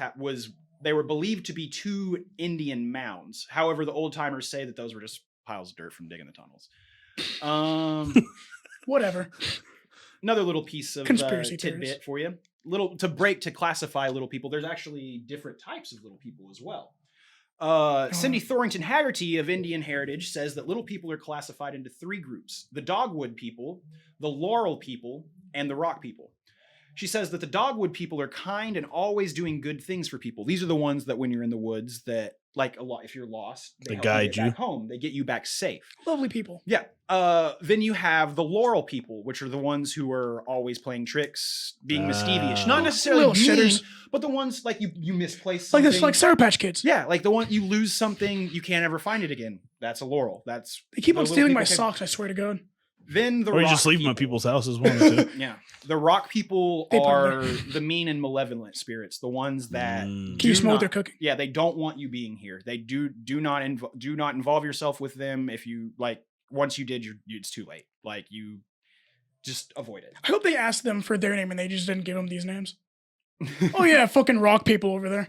they were believed to be 2 Indian mounds. However, the old timers say that those were just piles of dirt from digging the tunnels. Whatever. Another little piece of Conspiracy tidbit theories. for you. To classify little people. There's actually different types of little people as well. Cindy Thorrington Haggerty of Indian heritage says that little people are classified into 3 groups: the dogwood people, the laurel people, and the rock people. She says that the dogwood people are kind and always doing good things for people. These are the ones that when you're in the woods that, like, a lot, if you're lost, They help guide get you. back home. They get you back safe. Lovely people. Yeah. Then you have the laurel people, which are the ones who are always playing tricks, being mischievous. Not necessarily Little mean, shitters. but the ones like you misplace Like something. this, like Sour Patch Kids. Yeah, like the one you lose something, you can't ever find it again. That's a laurel. That's They keep the on little stealing my people can- socks, I swear to God. Then the Or you rock just leave them at people. people's houses. One or two. Yeah, the rock people They put 'em are the mean and malevolent spirits, the ones that Mm. Can you do smell what not- they're cooking? Yeah, they don't want you being here. They do not involve yourself with them. If you like, once you did, it's too late. Like you just avoid it. I hope they asked them for their name and they just didn't give them these names. Oh yeah, fucking rock people over there.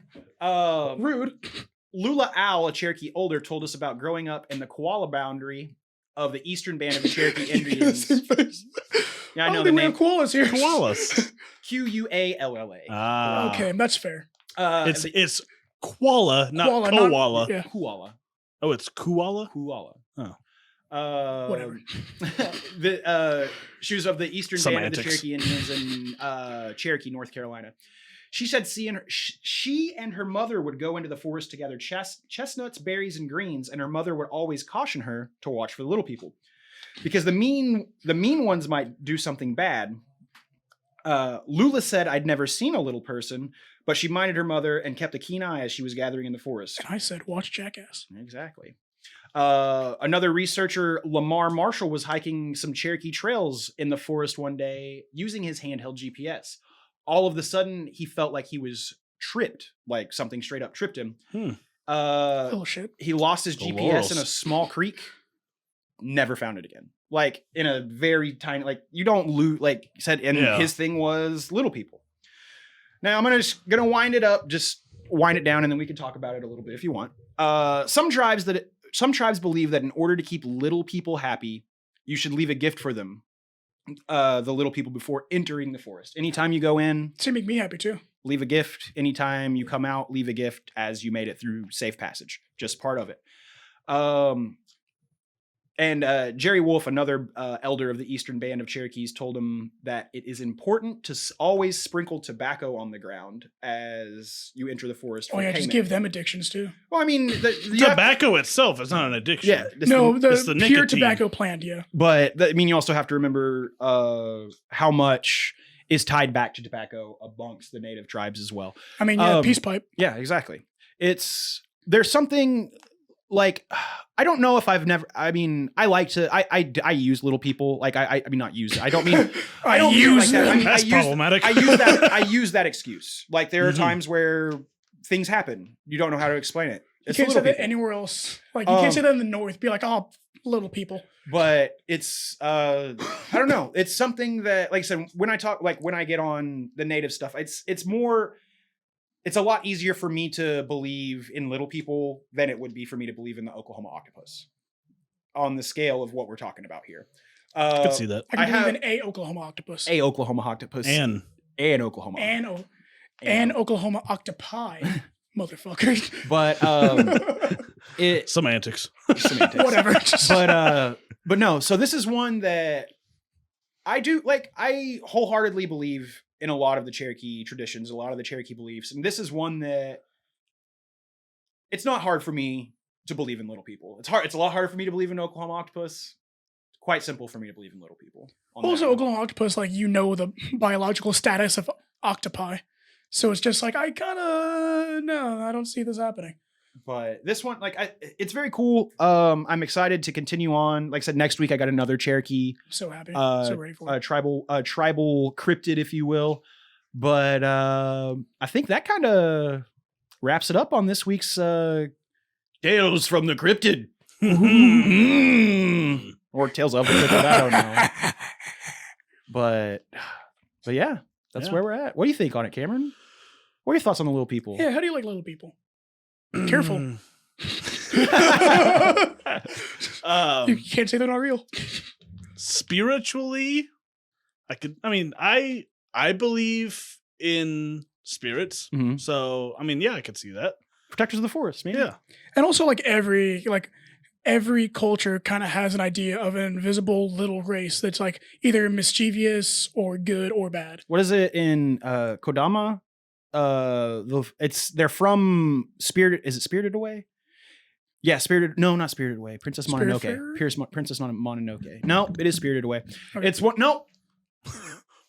Rude. Lula Owl, a Cherokee older, told us about growing up in the koala boundary of the eastern band of the Cherokee Indians. Yeah, I know the we name. have koalas here. Koalas. Qualla. Ah. Okay, that's fair. It's koala, not Koala, not- koala. yeah. Koala. Oh, it's koala? Koala. Oh. Whatever. She was of the eastern band of the Semantics. Cherokee Indians in Cherokee, North Carolina. She said she and her mother would go into the forest to gather chestnuts, berries, and greens, and her mother would always caution her to watch for the little people, because the mean ones might do something bad. Lula said, "I'd never seen a little person, but she minded her mother and kept a keen eye as she was gathering in the forest." And I said, watch Jackass. Exactly. Another researcher, Lamar Marshall, was hiking some Cherokee trails in the forest one day using his handheld GPS. All of a sudden, he felt like he was tripped, like something straight up tripped him. Oh shit. He lost his The GPS laurels. in a small creek, never found it again. Like in a very tiny, like you don't lose, like he said, and Yeah. his thing was little people. Now I'm gonna wind it up, just wind it down, and then we can talk about it a little bit if you want. Some tribes believe that in order to keep little people happy, you should leave a gift for them, the little people, before entering the forest. Anytime you go in, To make me happy too. leave a gift. Anytime you come out, leave a gift as you made it through safe passage. Just part of it. And Jerry Wolf, another elder of the Eastern Band of Cherokees, told him that it is important to always sprinkle tobacco on the ground as you enter the forest. Oh for yeah, just payment. give them addictions too. Well, I mean, Tobacco itself is not an addiction. Yeah, No, it's the the pure nicotine. tobacco plant, yeah. but I mean, you also have to remember how much is tied back to tobacco amongst the native tribes as well. I mean, yeah, Um, peace pipe. Yeah, exactly. There's something like, I don't know if I've never, I mean, I like to, I use little people. Like I mean, not use, I don't mean, I don't mean it like that. I mean, That's problematic. I use that excuse. Like there are Mhm. times where things happen. You don't know how to explain it. You It's can't say little that people. anywhere else. Like you can't say that in the north. Be like, oh, little people. But it's I don't know. It's something that, like I said, when I get on the native stuff, it's a lot easier for me to believe in little people than it would be for me to believe in the Oklahoma octopus. on the scale of what we're talking about here. I can see that. I can I believe have- in a Oklahoma octopus. A Oklahoma octopus And Oklahoma. And Oklahoma octopi, motherfucker. But it semantics. semantics. Whatever. But no, so this is one that I do like. I wholeheartedly believe in a lot of the Cherokee traditions, a lot of the Cherokee beliefs, and this is one that it's not hard for me to believe in little people. It's a lot harder for me to believe in Oklahoma octopus. It's quite simple for me to believe in little people. on that Also, one. Oklahoma octopus, like, you know the biological status of octopi. So it's just like, I don't see this happening. But this one, like, it's very cool. I'm excited to continue on. Like I said, next week I got another Cherokee, So happy. So ready for it. tribal cryptid, if you will. But I think that kind of wraps it up on this week's Tales from the Cryptid. Or Tales of the Cryptid, I don't know. But yeah, that's Yeah. where we're at. What do you think on it, Cameron? What are your thoughts on the little people? Yeah, how do you like little people? Careful. You can't say they're not real. Spiritually, I believe in spirits. Mhm. So, yeah, I could see that. Protectors of the forest, man. Yeah. And also, like, every culture kind of has an idea of an invisible little race that's like either mischievous or good or bad. What is it in Kodama? They're from Spirited. Is it Spirited Away? Yeah, Spirited. No, not Spirited Away. Princess Mononoke. Spiritfarer? Princess Mononoke. No, it is Spirited Away. Okay. It's one. No,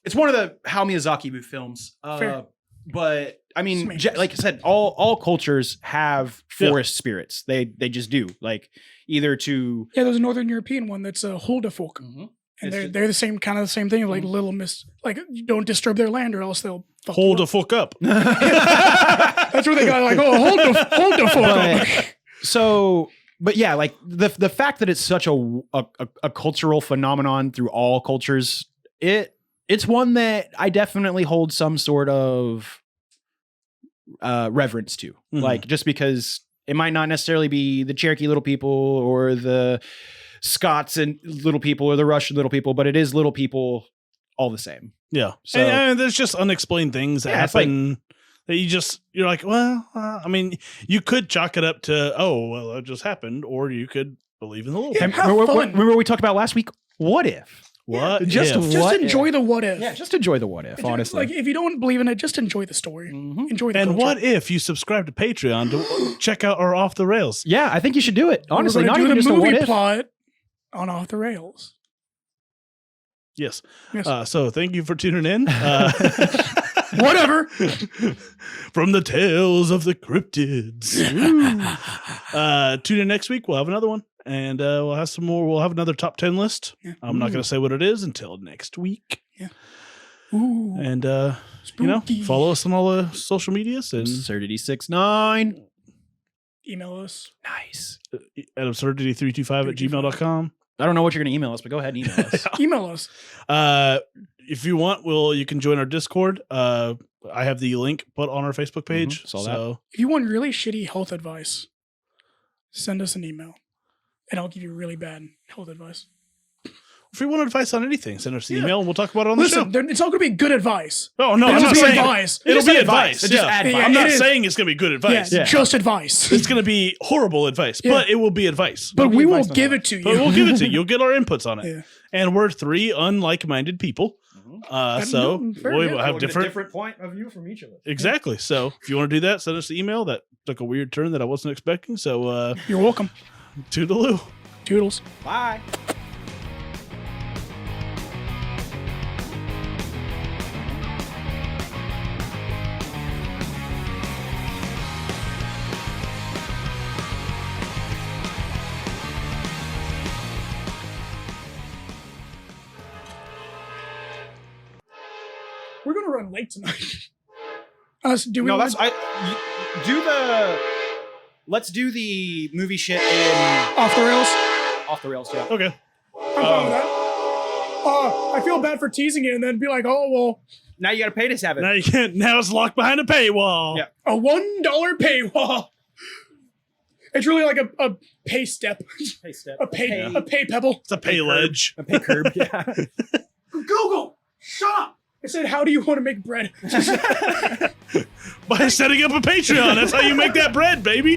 it's one of the Hayao Miyazaki films. Fair. But I mean, Semantics. like I said, all cultures have forest spirits. They just do. Like either to Yeah, there's a Northern European one that's a Huldufólk. And It's they're just- they're the same thing of like little like, you don't disturb their land or else they'll fuck you Hold the up. fuck up. That's where they got like, oh, hold the fuck. But yeah, like the fact that it's such a cultural phenomenon through all cultures, it's one that I definitely hold some sort of reverence to. Mhm. Like, just because it might not necessarily be the Cherokee little people or the Scots and little people or the Russian little people, but it is little people all the same. Yeah. So- and there's just unexplained things that Yeah, it's like- happen that you're like, well, you could chalk it up to, oh, well, it just happened, or you could believe in the little. Yeah, thing. have Remember, fun. remember what we talked about last week? What if? What? just if? Just What enjoy if? the what if. Yeah, just enjoy the what if, honestly. Like, if you don't believe in it, just enjoy the story. Mhm. Enjoy the And culture. what if you subscribe to Patreon to check out our Off the Rails? Yeah, I think you should do it. Honestly, We're not gonna even do just the a what movie if. plot on Off the Rails. Yes. Yes. So thank you for tuning in. Whatever. From the Tales of the Cryptids. Tune in next week. We'll have another one. And we'll have some more. We'll have another top 10 list. Yeah. I'm not going to say what it is until next week. Ooh. And, Spooky. follow us on all the social medias and Absurdity69. Email us. Nice. at absurdity325@gmail.com. I don't know what you're going to email us, but go ahead and email us. Email us. If you want, you can join our Discord. I have the link put on our Facebook page. saw that. So If you want really shitty health advice, send us an email. And I'll give you really bad health advice. if you want advice on anything, send us an Yeah. email and we'll talk about it on the Listen, show. it's not going to be good advice. Oh, no, It'll I'm not just be saying advice. it'll Just be advice. advice. Just Yeah. advice. I'm not it is. saying it's going to be good advice. Yeah, Yeah. just advice. It's going to be horrible advice, Yeah. but it will be advice. But we will advice on give that. it to you. But we'll give it to you. You'll get our inputs on it. Yeah. And we're three unlike-minded people. So no, fair we enough. will have different. point of view from each of us. Exactly. So if you want to do that, send us the email. That took a weird turn that I wasn't expecting. So You're welcome. toodaloo. Toodles. Bye. We're going to run late tonight. Do we No, want that's let's do the movie shit in off the rails? Off the Rails, yeah. Okay. I'm fine with that. I feel bad for teasing it and then be like, oh, well, Now you got to pay to have it. Now you can't. Now it's locked behind a paywall. Yeah. a $1 paywall. It's really like a pay step, Hey, step. a pay pebble. It's a pay ledge. A pay curb. Yeah. Google, shut up. It said, how do you want to make bread? By setting up a Patreon. That's how you make that bread, baby.